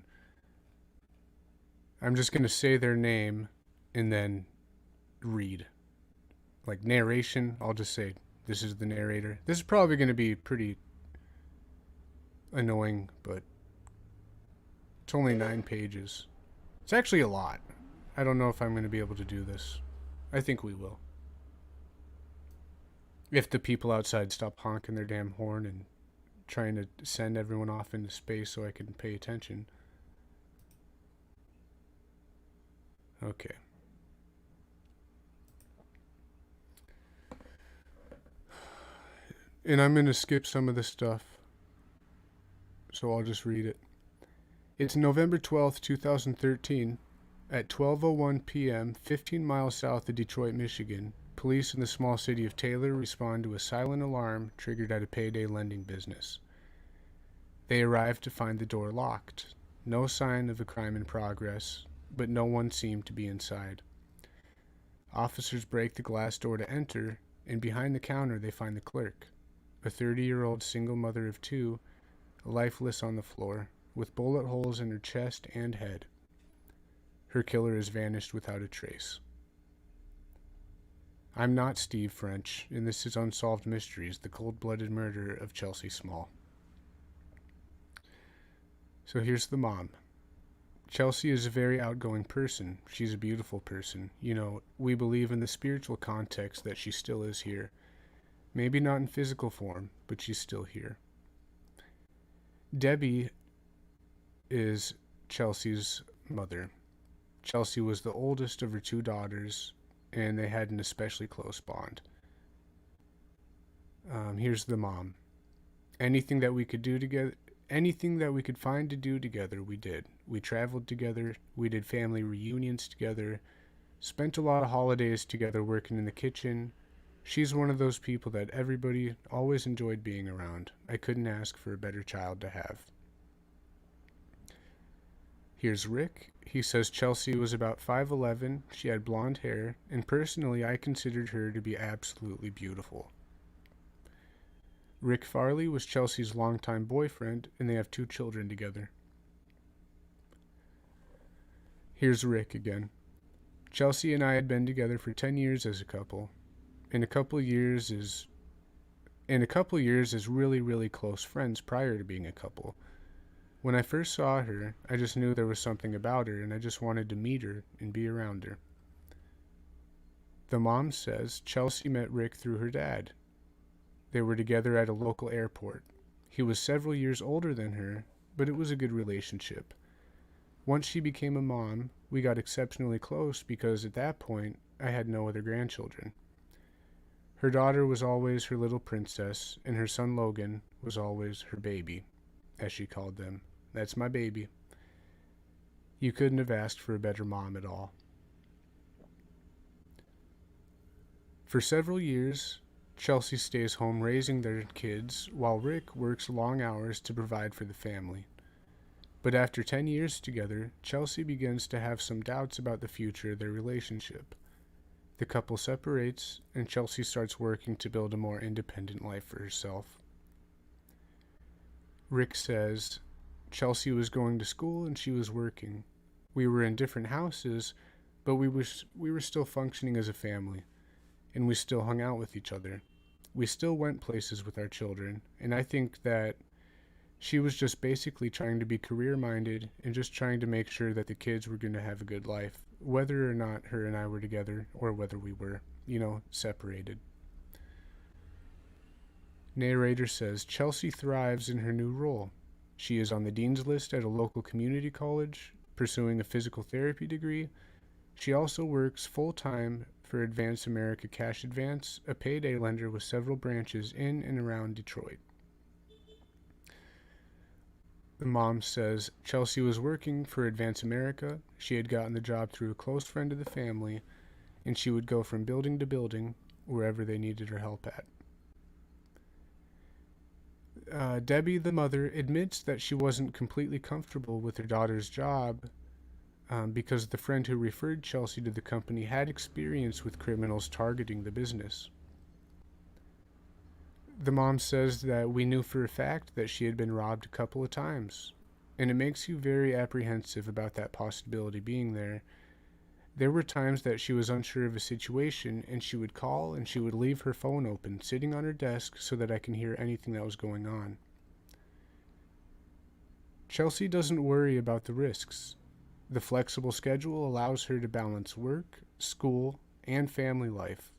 I'm just going to say their name and then read. Like narration, I'll just say, this is the narrator. This is probably going to be pretty annoying, but it's only 9 pages. It's actually a lot. I don't know if I'm going to be able to do this. I think we will. If the people outside stop honking their damn horn and trying to send everyone off into space so I can pay attention. Okay. And I'm going to skip some of the stuff, so I'll just read it. It's November 12th, 2013. At 12:01 p.m., 15 miles south of Detroit, Michigan, police in the small city of Taylor respond to a silent alarm triggered at a payday lending business. They arrive to find the door locked. No sign of a crime in progress, but no one seemed to be inside. Officers break the glass door to enter, and behind the counter they find the clerk. A 30-year-old single mother of 2, lifeless on the floor, with bullet holes in her chest and head. Her killer has vanished without a trace. I'm not Steve French, and this is Unsolved Mysteries, the cold-blooded murder of Chelsea Small. So here's the mom. Chelsea is a very outgoing person. She's a beautiful person. You know, we believe in the spiritual context that she still is here. Maybe not in physical form, but she's still here. Debbie is Chelsea's mother. Chelsea was the oldest of her 2 daughters, and they had an especially close bond. Here's the mom. Anything that we could do together, anything that we could find to do together, we did. We traveled together, we did family reunions together, spent a lot of holidays together working in the kitchen. She's one of those people that everybody always enjoyed being around. I couldn't ask for a better child to have. Here's Rick. He says Chelsea was about 5'11", she had blonde hair, and personally I considered her to be absolutely beautiful. Rick Farley was Chelsea's longtime boyfriend, and they have 2 children together. Here's Rick again. Chelsea and I had been together for 10 years as a couple. And a couple years as really, really close friends prior to being a couple. When I first saw her, I just knew there was something about her, and I just wanted to meet her and be around her. The mom says Chelsea met Rick through her dad. They were together at a local airport. He was several years older than her, but it was a good relationship. Once she became a mom, we got exceptionally close because at that point, I had no other grandchildren. Her daughter was always her little princess, and her son Logan was always her baby, as she called them. That's my baby. You couldn't have asked for a better mom at all. For several years, Chelsea stays home raising their kids, while Rick works long hours to provide for the family. But after 10 years together, Chelsea begins to have some doubts about the future of their relationship. The couple separates, and Chelsea starts working to build a more independent life for herself. Rick says Chelsea was going to school and she was working. We were in different houses, but we were still functioning as a family, and we still hung out with each other. We still went places with our children, and I think that she was just basically trying to be career-minded and just trying to make sure that the kids were going to have a good life, whether or not her and I were together or whether we were. separated. Narrator says Chelsea thrives in her new role. She is on the dean's list at a local community college, pursuing a physical therapy degree. She also works full-time for Advance America Cash Advance, a payday lender with several branches in and around Detroit. The mom says Chelsea was working for Advance America. She had gotten the job through a close friend of the family, and she would go from building to building wherever they needed her help at. Debbie, the mother, admits that she wasn't completely comfortable with her daughter's job because the friend who referred Chelsea to the company had experience with criminals targeting the business. The mom says that we knew for a fact that she had been robbed a couple of times, and it makes you very apprehensive about that possibility being there. There were times that she was unsure of a situation, and she would call and she would leave her phone open, sitting on her desk so that I can hear anything that was going on. Chelsea doesn't worry about the risks. The flexible schedule allows her to balance work, school, and family life.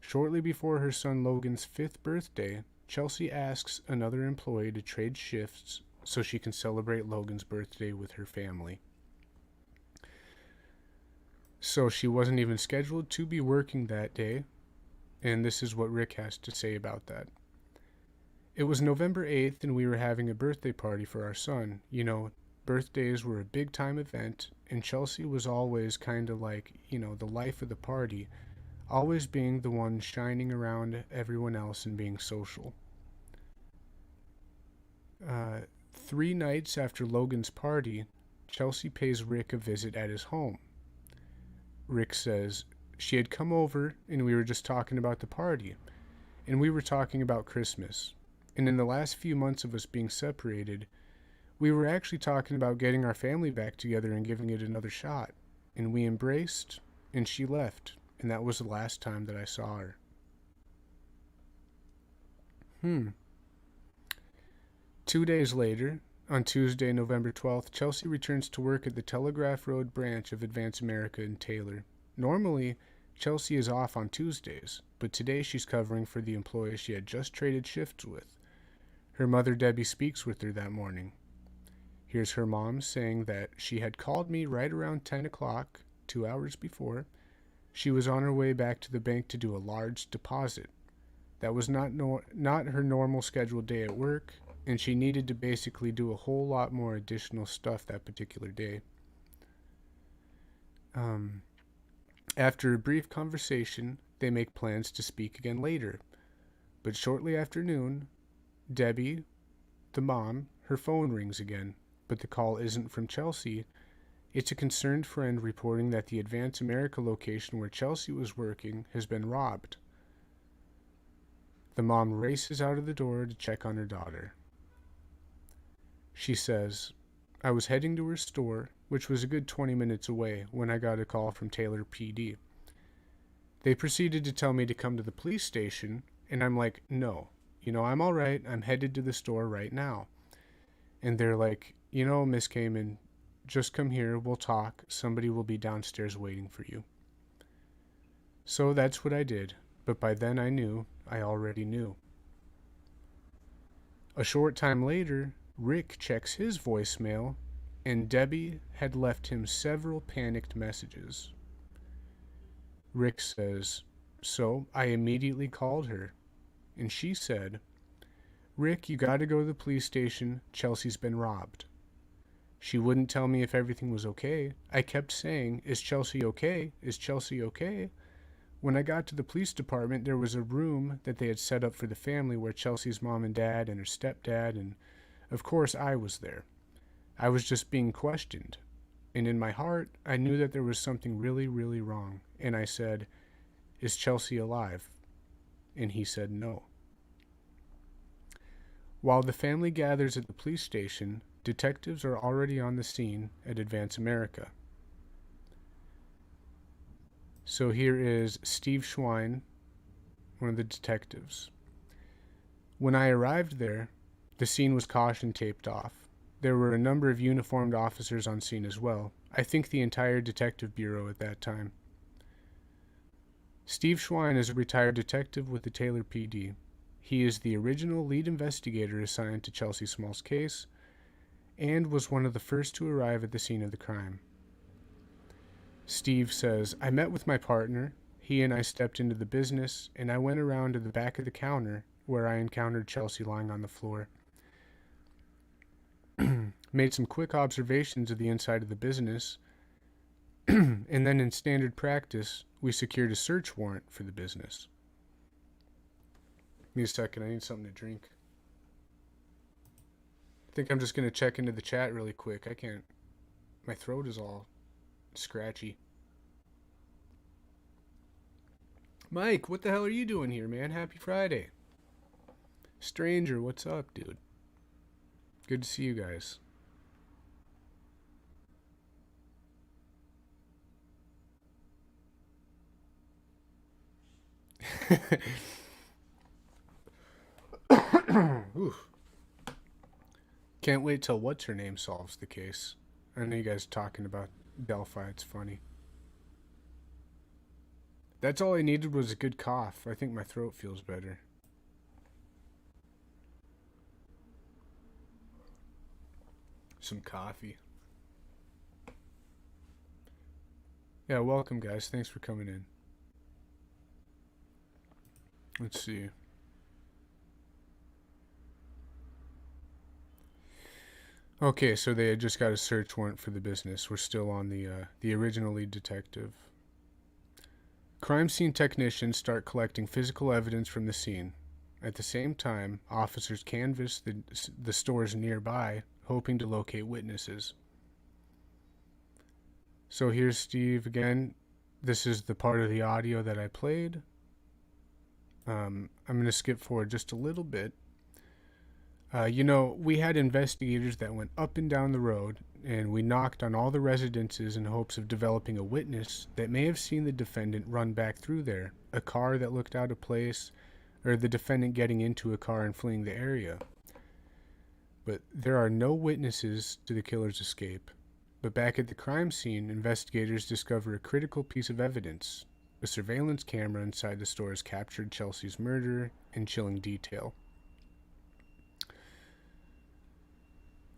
Shortly before her son Logan's 5th birthday, Chelsea asks another employee to trade shifts so she can celebrate Logan's birthday with her family. So she wasn't even scheduled to be working that day, and this is what Rick has to say about that. It was November 8th, and we were having a birthday party for our son. Birthdays were a big time event, and Chelsea was always kind of like, the life of the party, always being the one shining around everyone else and being social. 3 nights after Logan's party, Chelsea pays Rick a visit at his home. Rick says, she had come over and we were just talking about the party, and we were talking about Christmas. And in the last few months of us being separated, we were actually talking about getting our family back together and giving it another shot. And we embraced, and she left, and that was the last time that I saw her. 2 days later, on Tuesday, November 12th, Chelsea returns to work at the Telegraph Road branch of Advance America in Taylor. Normally, Chelsea is off on Tuesdays, but today she's covering for the employee she had just traded shifts with. Her mother, Debbie, speaks with her that morning. Here's her mom saying that she had called me right around 10 o'clock, 2 hours before. She was on her way back to the bank to do a large deposit. That was not her normal scheduled day at work, and she needed to basically do a whole lot more additional stuff that particular day. After a brief conversation, they make plans to speak again later. But shortly after noon, Debbie, the mom, her phone rings again, but the call isn't from Chelsea. It's a concerned friend reporting that the Advance America location where Chelsea was working has been robbed. The mom races out of the door to check on her daughter. She says, I was heading to her store, which was a good 20 minutes away, when I got a call from Taylor PD. They proceeded to tell me to come to the police station, and I'm like, no. I'm all right. I'm headed to the store right now. And they're like, Miss Kamen, just come here. We'll talk. Somebody will be downstairs waiting for you. So that's what I did. But by then I already knew. A short time later, Rick checks his voicemail, and Debbie had left him several panicked messages. Rick says, so I immediately called her, and she said, Rick, you gotta go to the police station. Chelsea's been robbed. She wouldn't tell me if everything was okay. I kept saying, is Chelsea okay? Is Chelsea okay? When I got to the police department, there was a room that they had set up for the family where Chelsea's mom and dad and her stepdad, and of course I was there. I was just being questioned. And in my heart, I knew that there was something really, really wrong. And I said, is Chelsea alive? And he said no. While the family gathers at the police station, detectives are already on the scene at Advance America. So here is Steve Schwein, one of the detectives. When I arrived there, the scene was caution taped off. There were a number of uniformed officers on scene as well. I think the entire detective bureau at that time. Steve Schwein is a retired detective with the Taylor PD. He is the original lead investigator assigned to Chelsea Small's case and was one of the first to arrive at the scene of the crime. Steve says, I met with my partner. He and I stepped into the business, and I went around to the back of the counter where I encountered Chelsea lying on the floor. Made some quick observations of the inside of the business, and then in standard practice, we secured a search warrant for the business. Give me a second, I need something to drink. I think I'm just going to check into the chat really quick. I can't, my throat is all scratchy. Mike, what the hell are you doing here, man? Happy Friday. Stranger, what's up, dude? Good to see you guys. Oof. Can't wait till what's her name solves the case. I know you guys are talking about Delphi. It's funny. That's all I needed was a good cough. I think my throat feels better. Some coffee. Yeah, welcome guys. Thanks for coming in. Let's see. Okay, so they had just got a search warrant for the business. We're still on the original lead detective. Crime scene technicians start collecting physical evidence from the scene. At the same time, officers canvass the stores nearby, hoping to locate witnesses. So here's Steve again. This is the part of the audio that I played. I'm going to skip forward just a little bit. You know, we had investigators that went up and down the road, and we knocked on all the residences in hopes of developing a witness that may have seen the defendant run back through there, a car that looked out of place, or the defendant getting into a car and fleeing the area. But there are no witnesses to the killer's escape. But back at the crime scene, investigators discover a critical piece of evidence. A surveillance camera inside the store has captured Chelsea's murder in chilling detail.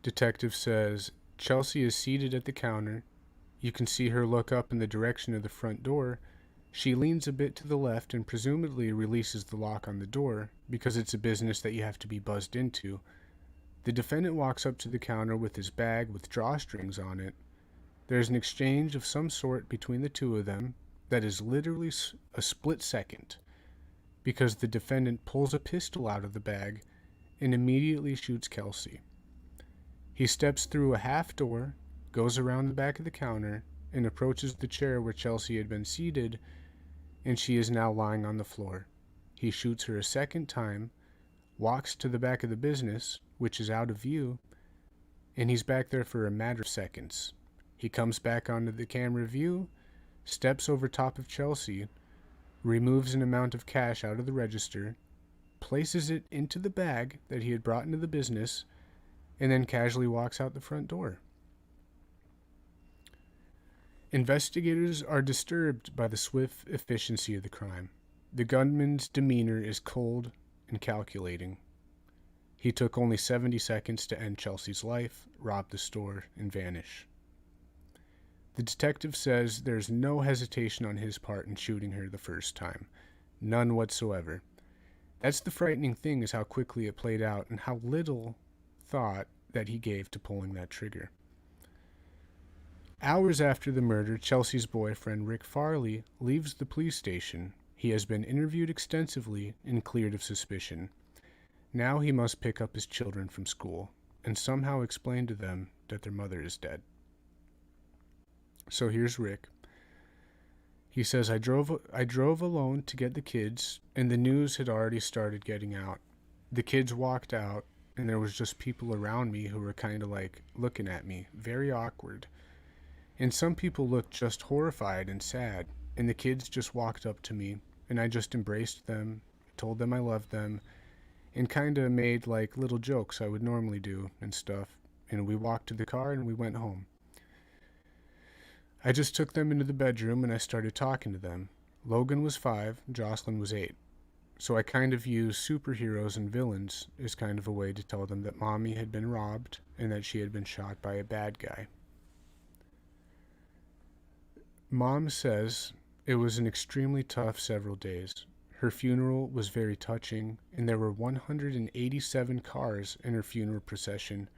Detective says, Chelsea is seated at the counter. You can see her look up in the direction of the front door. She leans a bit to the left and presumably releases the lock on the door because it's a business that you have to be buzzed into. The defendant walks up to the counter with his bag with drawstrings on it. There's an exchange of some sort between the two of them that is literally a split second because the defendant pulls a pistol out of the bag and immediately shoots Kelsey. He steps through a half door, goes around the back of the counter, and approaches the chair where Chelsea had been seated, and she is now lying on the floor. He shoots her a second time, walks to the back of the business, which is out of view, and he's back there for a matter of seconds. He comes back onto the camera view, steps over top of Chelsea, removes an amount of cash out of the register, places it into the bag that he had brought into the business, and then casually walks out the front door. Investigators are disturbed by the swift efficiency of the crime. The gunman's demeanor is cold and calculating. He took only 70 seconds to end Chelsea's life, rob the store, and vanish. The detective says there's no hesitation on his part in shooting her the first time. None whatsoever. That's the frightening thing, is how quickly it played out and how little thought that he gave to pulling that trigger. Hours after the murder, Chelsea's boyfriend, Rick Farley, leaves the police station. He has been interviewed extensively and cleared of suspicion. Now he must pick up his children from school and somehow explain to them that their mother is dead. So here's Rick. He says, I drove alone to get the kids, and the news had already started getting out. The kids walked out, and there was just people around me who were kind of like looking at me, very awkward. And some people looked just horrified and sad, and the kids just walked up to me, and I just embraced them, told them I loved them, and kind of made like little jokes I would normally do and stuff. And we walked to the car and we went home. I just took them into the bedroom and I started talking to them, Logan was 5, Jocelyn was 8. So I kind of used superheroes and villains as kind of a way to tell them that mommy had been robbed and that she had been shot by a bad guy. Mom says it was an extremely tough several days. Her funeral was very touching, and there were 187 cars in her funeral procession.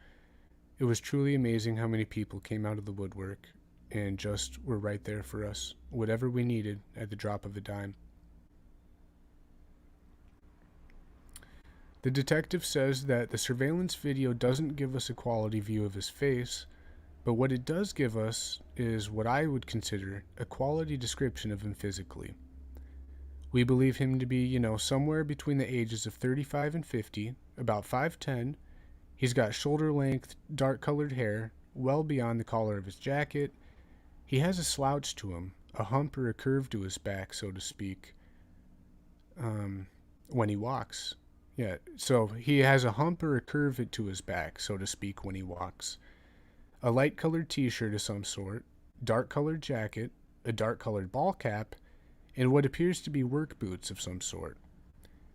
It was truly amazing how many people came out of the woodwork and just were right there for us, whatever we needed at the drop of a dime. The detective says that the surveillance video doesn't give us a quality view of his face, but what it does give us is what I would consider a quality description of him physically. We believe him to be, somewhere between the ages of 35 and 50, about 5'10". He's got shoulder-length, dark-colored hair, well beyond the collar of his jacket. He has a slouch to him, a hump or a curve to his back, so to speak, when he walks. Yeah, so he has a hump or a curve to his back, so to speak, when he walks. A light-colored t-shirt of some sort, dark-colored jacket, a dark-colored ball cap, and what appears to be work boots of some sort.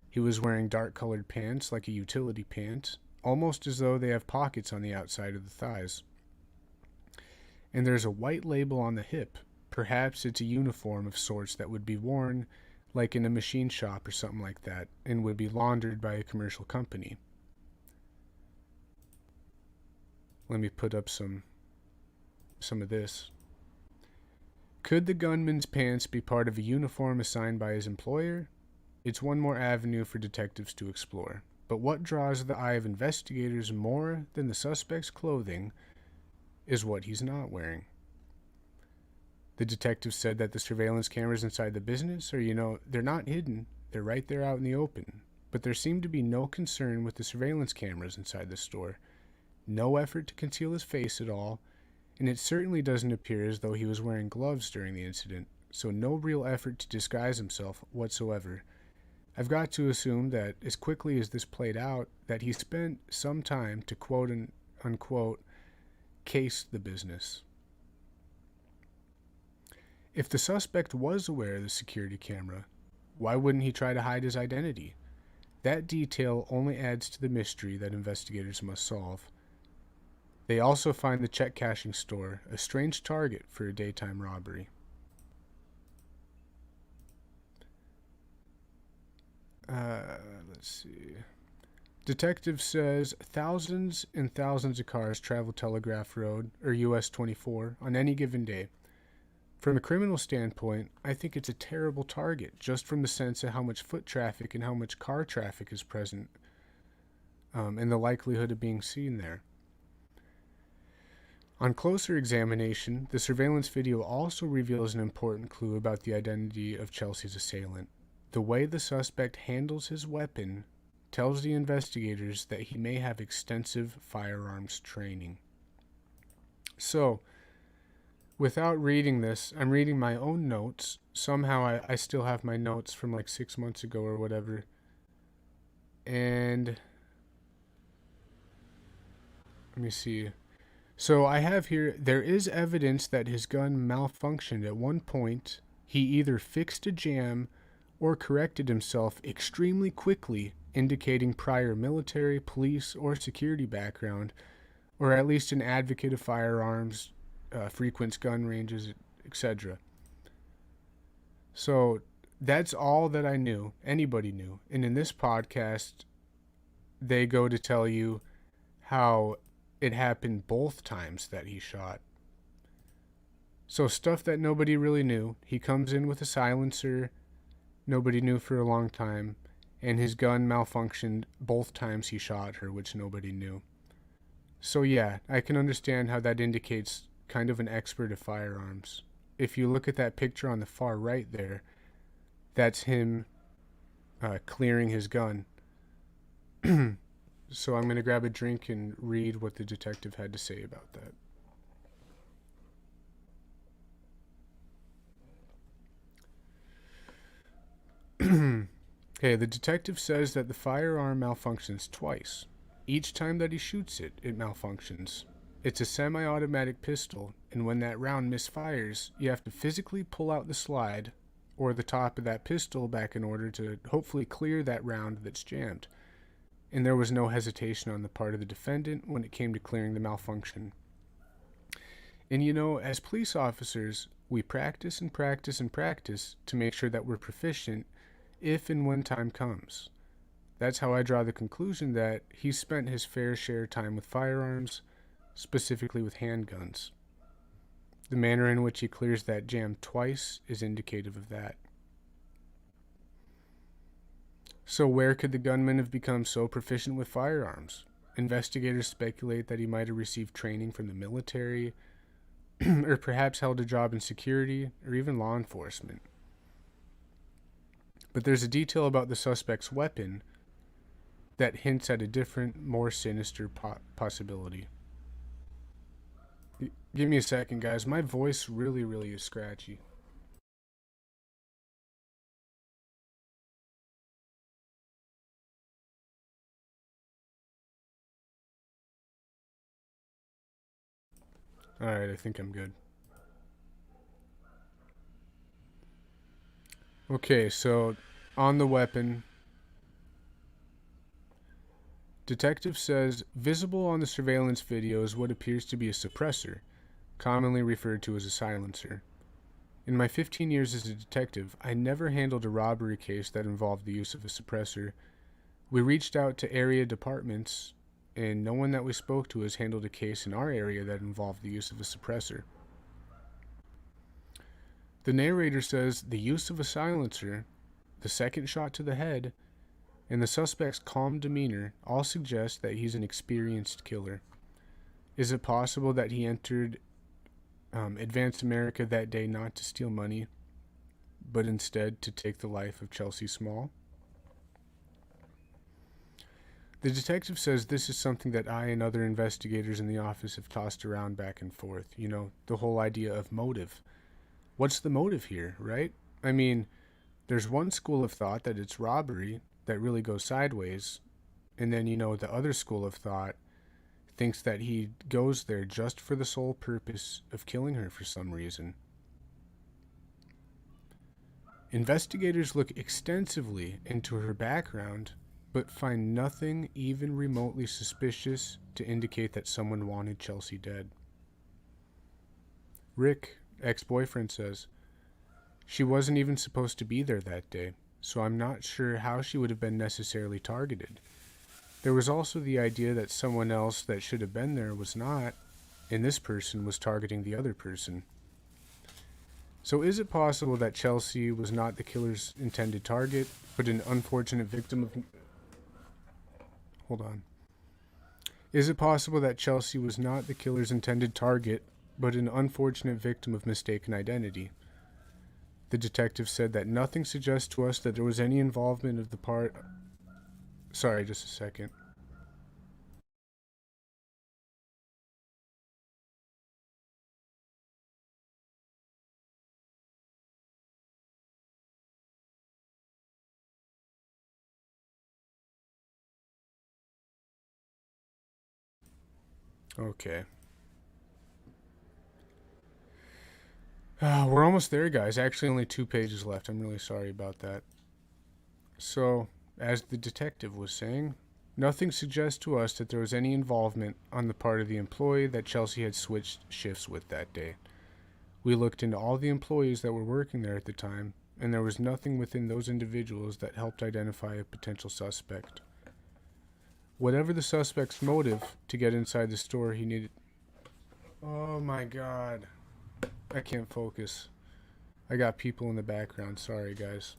He was wearing dark-colored pants like a utility pant, almost as though they have pockets on the outside of the thighs. And there's a white label on the hip. Perhaps it's a uniform of sorts that would be worn like in a machine shop or something like that, and would be laundered by a commercial company. Let me put up some of this. Could the gunman's pants be part of a uniform assigned by his employer? It's one more avenue for detectives to explore. But what draws the eye of investigators more than the suspect's clothing is what he's not wearing. The detective said that the surveillance cameras inside the business are, they're not hidden. They're right there out in the open. But there seemed to be no concern with the surveillance cameras inside the store. No effort to conceal his face at all, and it certainly doesn't appear as though he was wearing gloves during the incident, so no real effort to disguise himself whatsoever. I've got to assume that as quickly as this played out, that he spent some time to quote-unquote case the business. If the suspect was aware of the security camera, why wouldn't he try to hide his identity? That detail only adds to the mystery that investigators must solve. They also find the check cashing store a strange target for a daytime robbery. Let's see. Detective says thousands and thousands of cars travel Telegraph Road, or US 24, on any given day. From a criminal standpoint, I think it's a terrible target, just from the sense of how much foot traffic and how much car traffic is present, and the likelihood of being seen there. On closer examination, the surveillance video also reveals an important clue about the identity of Chelsea's assailant. The way the suspect handles his weapon tells the investigators that he may have extensive firearms training. So, without reading this, I'm reading my own notes. Somehow I still have my notes from like 6 months ago or whatever. And let me see. So I have here, there is evidence that his gun malfunctioned at one point. He either fixed a jam or corrected himself extremely quickly, indicating prior military, police, or security background, or at least an advocate of firearms, frequents gun ranges, etc. So that's all that I knew, anybody knew. And in this podcast, they go to tell you how it happened both times that he shot. So stuff that nobody really knew. He comes in with a silencer, nobody knew for a long time, and his gun malfunctioned both times he shot her, which nobody knew. So yeah, I can understand how that indicates kind of an expert of firearms. If you look at that picture on the far right there, that's him clearing his gun. So I'm going to grab a drink and read what the detective had to say about that. Okay, the detective says that the firearm malfunctions twice. Each time that he shoots it, it malfunctions. It's a semi-automatic pistol, and when that round misfires, you have to physically pull out the slide, or the top of that pistol back in order to hopefully clear that round that's jammed. And there was no hesitation on the part of the defendant when it came to clearing the malfunction. And you know, as police officers, we practice and practice and practice to make sure that we're proficient if and when time comes. That's how I draw the conclusion that he spent his fair share of time with firearms, specifically with handguns. The manner in which he clears that jam twice is indicative of that. So where could the gunman have become so proficient with firearms? Investigators speculate that he might have received training from the military, or perhaps held a job in security, or even law enforcement. But there's a detail about the suspect's weapon that hints at a different, more sinister possibility. Give me a second, guys. My voice really is scratchy. Alright, I think I'm good. Okay, so on the weapon, detective says visible on the surveillance video is what appears to be a suppressor, commonly referred to as a silencer. In my 15 years as a detective, I never handled a robbery case that involved the use of a suppressor. We reached out to area departments, and no one that we spoke to has handled a case in our area that involved the use of a suppressor. The narrator says the use of a silencer, the second shot to the head, and the suspect's calm demeanor all suggest that he's an experienced killer. Is it possible that he entered Advanced America that day not to steal money, but instead to take the life of Chelsea Small? The detective says this is something that I and other investigators in the office have tossed around back and forth. You know, the whole idea of motive. What's the motive here, right? I mean, there's one school of thought that it's robbery that really goes sideways, and then, you know, the other school of thought thinks that he goes there just for the sole purpose of killing her for some reason. Investigators look extensively into her background, but find nothing even remotely suspicious to indicate that someone wanted Chelsea dead. Rick, ex-boyfriend, says, she wasn't even supposed to be there that day, so I'm not sure how she would have been necessarily targeted. There was also the idea that someone else that should have been there was not, and this person was targeting the other person. So is it possible that Chelsea was not the killer's intended target, but an unfortunate victim of... Hold on. Is it possible that Chelsea was not the killer's intended target, but an unfortunate victim of mistaken identity? The detective said that nothing suggests to us that there was any involvement of the part... Sorry, just a second. Okay. We're almost there, guys. Actually, only 2 pages left. I'm really sorry about that. So, as the detective was saying, nothing suggests to us that there was any involvement on the part of the employee that Chelsea had switched shifts with that day. We looked into all the employees that were working there at the time, and there was nothing within those individuals that helped identify a potential suspect. Whatever the suspect's motive to get inside the store, he needed... Oh my god. I can't focus. I got people in the background. Sorry, guys.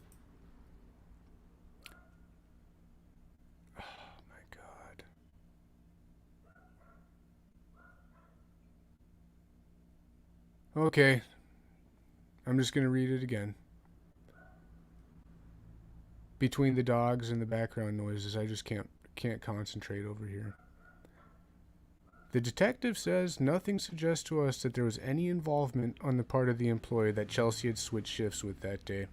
Oh my god. Okay. I'm just going to read it again. Between the dogs and the background noises, I just can't concentrate over here. The detective says nothing suggests to us that there was any involvement on the part of the employee that Chelsea had switched shifts with that day.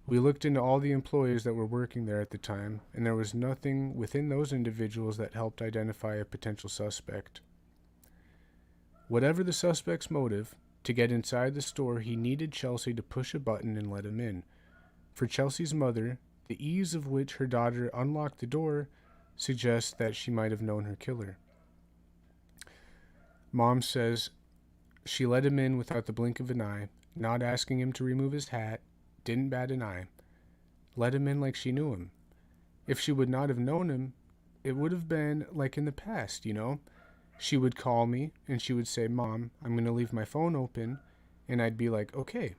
We looked into all the employees that were working there at the time, and there was nothing within those individuals that helped identify a potential suspect. Whatever the suspect's motive, To get inside the store, he needed Chelsea to push a button and let him in. For Chelsea's mother, the ease of which her daughter unlocked the door suggests that she might have known her killer. Mom says she let him in without the blink of an eye, not asking him to remove his hat, didn't bat an eye. Let him in like she knew him. If she would not have known him, it would have been like in the past, you know? She would call me and she would say, "Mom, I'm going to leave my phone open," and I'd be like, "Okay."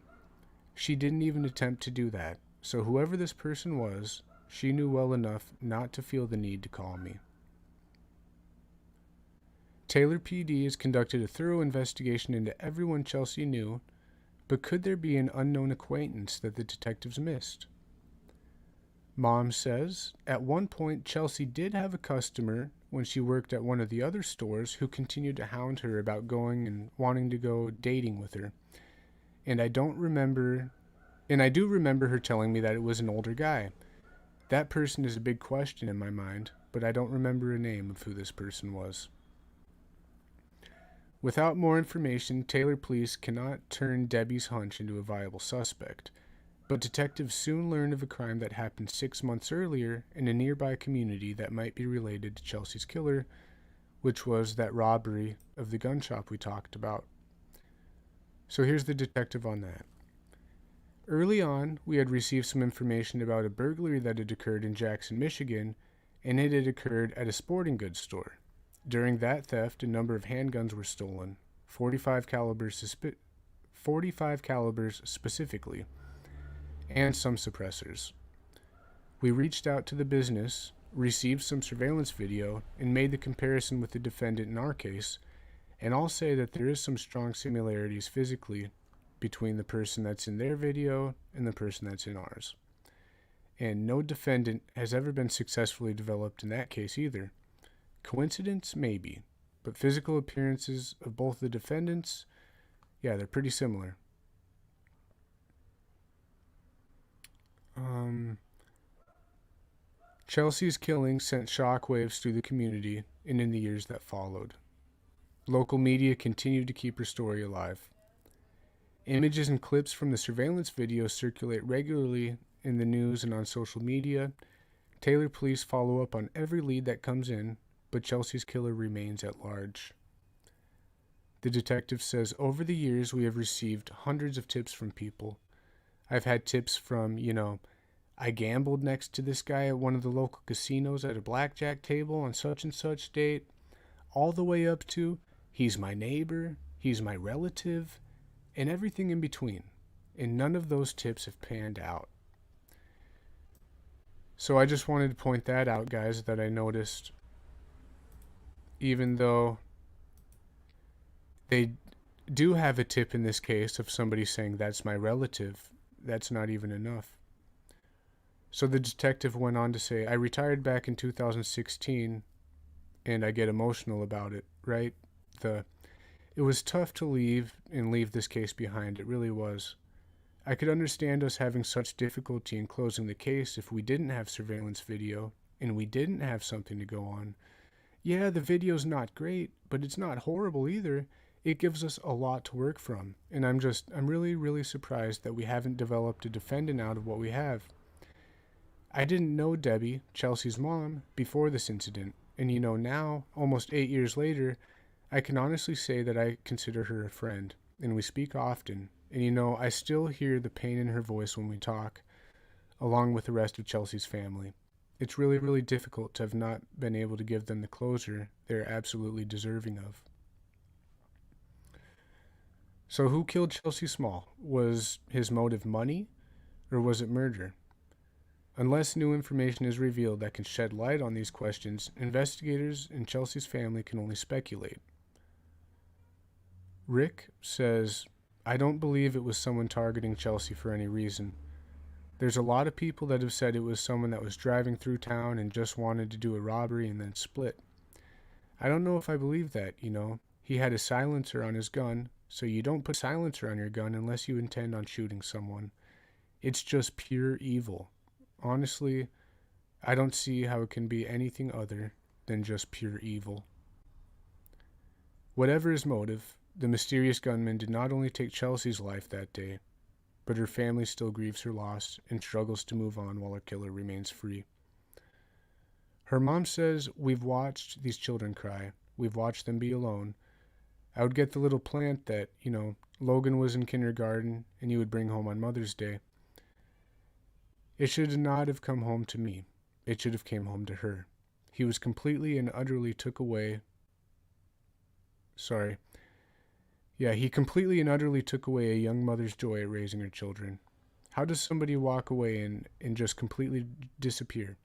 She didn't even attempt to do that. So whoever this person was, she knew well enough not to feel the need to call me. Taylor PD has conducted a thorough investigation into everyone Chelsea knew, but could there be an unknown acquaintance that the detectives missed? Mom says, at one point Chelsea did have a customer when she worked at one of the other stores who continued to hound her about going and wanting to go dating with her. And I do remember her telling me that it was an older guy. That person is a big question in my mind, but I don't remember a name of who this person was. Without more information, Taylor police cannot turn Debbie's hunch into a viable suspect, but detectives soon learned of a crime that happened 6 months earlier in a nearby community that might be related to Chelsea's killer, which was that robbery of the gun shop we talked about. So here's the detective on that. Early on, we had received some information about a burglary that had occurred in Jackson, Michigan, and it had occurred at a sporting goods store. During that theft, a number of handguns were stolen, 45 calibers specifically, and some suppressors. We reached out to the business, received some surveillance video, and made the comparison with the defendant in our case, and I'll say that there is some strong similarities physically between the person that's in their video and the person that's in ours. And no defendant has ever been successfully developed in that case either. Coincidence? Maybe. But physical appearances of both the defendants, yeah, they're pretty similar. Chelsea's killing sent shockwaves through the community and in the years that followed. Local media continued to keep her story alive. Images and clips from the surveillance video circulate regularly in the news and on social media. Taylor police follow up on every lead that comes in, but Chelsea's killer remains at large. The detective says, over the years we have received hundreds of tips from people. I've had tips from, I gambled next to this guy at one of the local casinos at a blackjack table on such and such date, all the way up to, he's my neighbor, he's my relative, and everything in between. And none of those tips have panned out. So I just wanted to point that out, guys, that I noticed. Even though they do have a tip in this case of somebody saying that's my relative, that's not even enough. So the detective went on to say, I retired back in 2016, and I get emotional about it, right? It was tough to leave this case behind. It really was. I could understand us having such difficulty in closing the case if we didn't have surveillance video and we didn't have something to go on. Yeah, the video's not great, but it's not horrible either. It gives us a lot to work from, and I'm really, really surprised that we haven't developed a defendant out of what we have. I didn't know Debbie, Chelsea's mom, before this incident, and now, almost 8 years later, I can honestly say that I consider her a friend, and we speak often, and I still hear the pain in her voice when we talk, along with the rest of Chelsea's family. It's really, really difficult to have not been able to give them the closure they're absolutely deserving of. So who killed Chelsea Small? Was his motive money, or was it murder? Unless new information is revealed that can shed light on these questions, investigators and Chelsea's family can only speculate. Rick says, I don't believe it was someone targeting Chelsea for any reason. There's a lot of people that have said it was someone that was driving through town and just wanted to do a robbery and then split. I don't know if I believe that, He had a silencer on his gun, so you don't put a silencer on your gun unless you intend on shooting someone. It's just pure evil. Honestly, I don't see how it can be anything other than just pure evil. Whatever his motive, the mysterious gunman did not only take Chelsea's life that day, but her family still grieves her loss and struggles to move on while her killer remains free. Her mom says, "We've watched these children cry. We've watched them be alone. I would get the little plant that, Logan was in kindergarten and he would bring home on Mother's Day. It should not have come home to me. It should have came home to her. He was completely and utterly took away. He completely and utterly took away a young mother's joy at raising her children. How does somebody walk away and just completely disappear?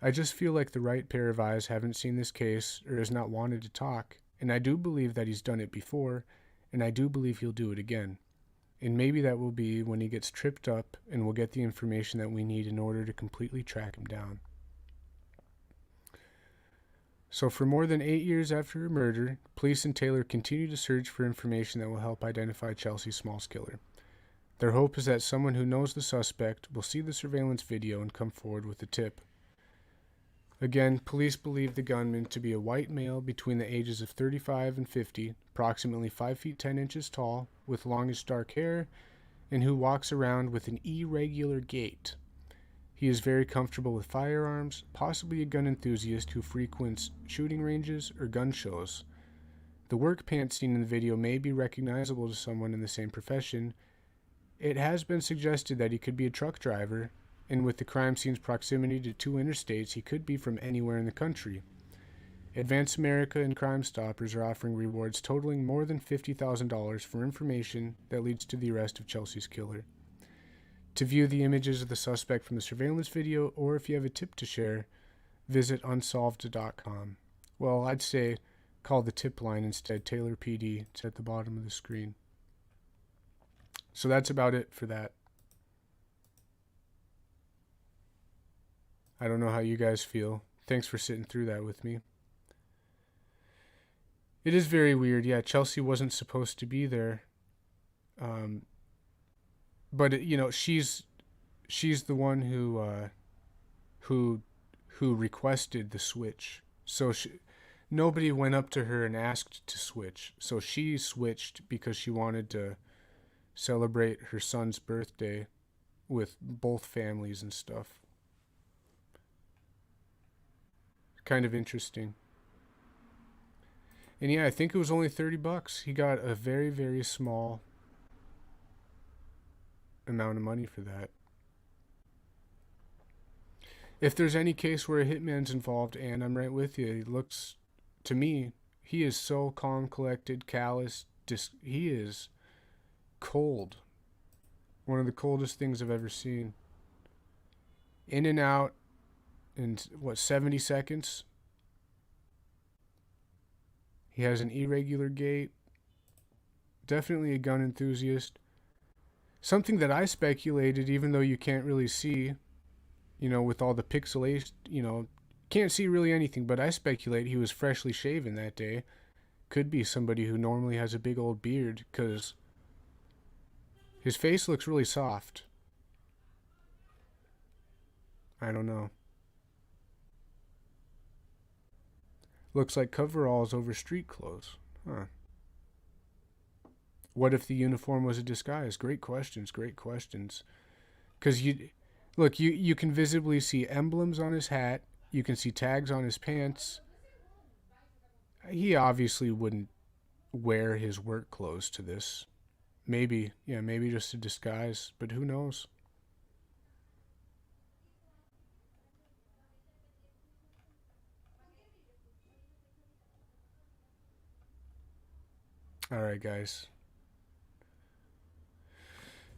I just feel like the right pair of eyes haven't seen this case or has not wanted to talk, and I do believe that he's done it before, and I do believe he'll do it again. And maybe that will be when he gets tripped up and we'll get the information that we need in order to completely track him down." So for more than 8 years after her murder, police in Taylor continue to search for information that will help identify Chelsea Small's killer. Their hope is that someone who knows the suspect will see the surveillance video and come forward with a tip. Again, police believe the gunman to be a white male between the ages of 35 and 50, approximately 5 feet 10 inches tall, with longish dark hair, and who walks around with an irregular gait. He is very comfortable with firearms, possibly a gun enthusiast who frequents shooting ranges or gun shows. The work pants seen in the video may be recognizable to someone in the same profession. It has been suggested that he could be a truck driver, and with the crime scene's proximity to 2 interstates, he could be from anywhere in the country. Advance America and Crime Stoppers are offering rewards totaling more than $50,000 for information that leads to the arrest of Chelsea's killer. To view the images of the suspect from the surveillance video, or if you have a tip to share, visit unsolved.com. Well, I'd say call the tip line instead, Taylor PD. It's at the bottom of the screen. So that's about it for that. I don't know how you guys feel. Thanks for sitting through that with me. It is very weird. Yeah, Chelsea wasn't supposed to be there. But she's the one who requested the switch. So nobody went up to her and asked to switch. So she switched because she wanted to celebrate her son's birthday with both families and stuff. Kind of interesting. And yeah, I think it was only $30. He got a very, very small amount of money for that. If there's any case where a hitman's involved, and I'm right with you, he looks, to me, he is so calm, collected, callous. He is cold. One of the coldest things I've ever seen. In and out in 70 seconds. He has an irregular gait. Definitely a gun enthusiast. Something that I speculated, even though you can't really see, with all the pixelation, can't see really anything, but I speculate he was freshly shaven that day. Could be somebody who normally has a big old beard, because his face looks really soft. I don't know. Looks like coveralls over street clothes. Huh. What if the uniform was a disguise? Great questions, great questions. Because you can visibly see emblems on his hat. You can see tags on his pants. He obviously wouldn't wear his work clothes to this. Maybe just a disguise, but who knows? All right, guys.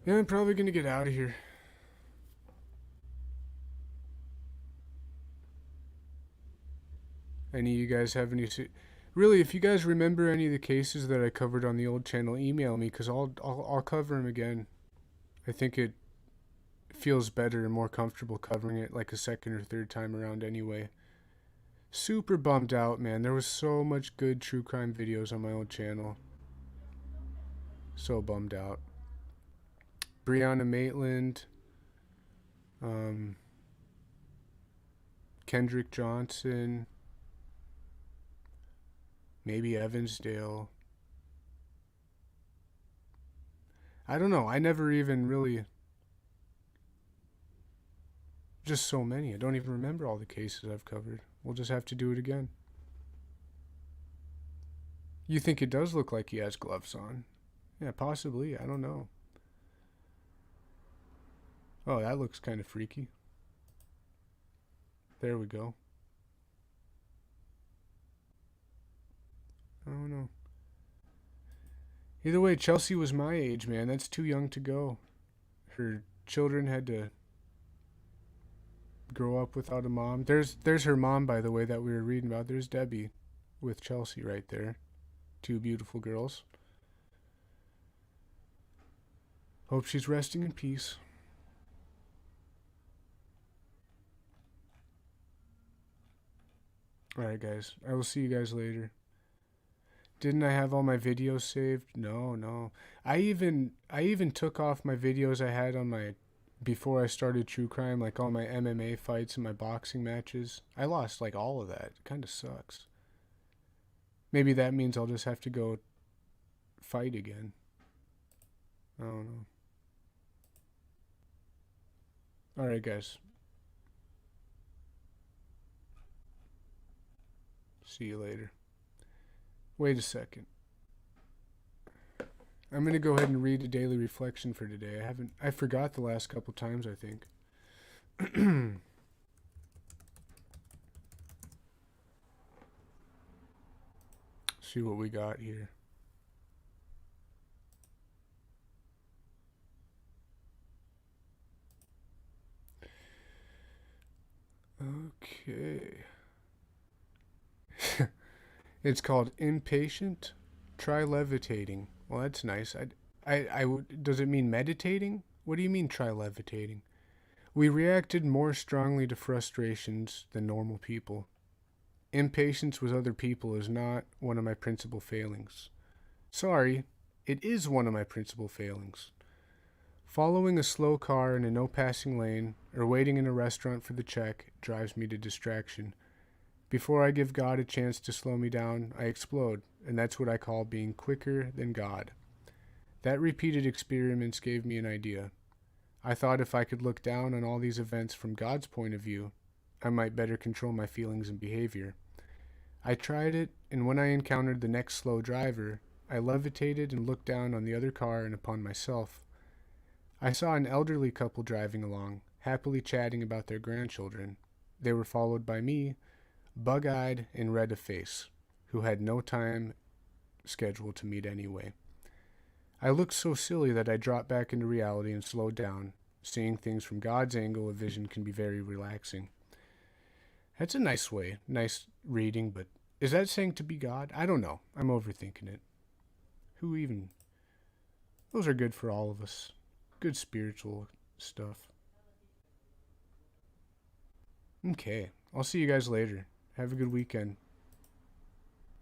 Yeah, I'm probably going to get out of here. Any of you guys have any... Really, if you guys remember any of the cases that I covered on the old channel, email me, because I'll cover them again. I think it feels better and more comfortable covering it like a second or third time around anyway. Super bummed out, man. There was so much good true crime videos on my old channel. So bummed out. Breonna Maitland, Kendrick Johnson, Maybe Evansdale. I don't know. I never even really... Just so many. I don't even remember all the cases I've covered. We'll just have to do it again. You think it does look like he has gloves on? Yeah, possibly. I don't know. Oh, that looks kind of freaky. There we go. I don't know. Either way, Chelsea was my age, man. That's too young to go. Her children had to grow up without a mom. There's her mom, by the way, that we were reading about. There's Debbie with Chelsea right there. Two beautiful girls. Hope she's resting in peace. Alright, guys. I will see you guys later. Didn't I have all my videos saved? No. I even took off my videos I had on my... Before I started true crime, like all my MMA fights and my boxing matches. I lost like all of that. It kind of sucks. Maybe that means I'll just have to go fight again. I don't know. Alright, guys. See you later. Wait a second. I'm going to go ahead and read a daily reflection for today. I forgot the last couple times, I think. See what we got here. Okay. It's called Impatient. Try levitating. Well, that's nice. Does it mean meditating? What do you mean try levitating? We reacted more strongly to frustrations than normal people. Impatience with other people is not one of my principal failings. Sorry, it is one of my principal failings. Following a slow car in a no-passing lane or waiting in a restaurant for the check drives me to distraction. Before I give God a chance to slow me down, I explode, and that's what I call being quicker than God. That repeated experiments gave me an idea. I thought if I could look down on all these events from God's point of view, I might better control my feelings and behavior. I tried it, and when I encountered the next slow driver, I levitated and looked down on the other car and upon myself. I saw an elderly couple driving along, happily chatting about their grandchildren. They were followed by me, bug-eyed and red of face, who had no time scheduled to meet anyway. I looked so silly that I dropped back into reality and slowed down. Seeing things from God's angle of vision can be very relaxing. That's a nice way, nice reading, but is that saying to be God? I don't know. I'm overthinking it. Who even? Those are good for all of us. Good spiritual stuff. Okay, I'll see you guys later. Have a good weekend.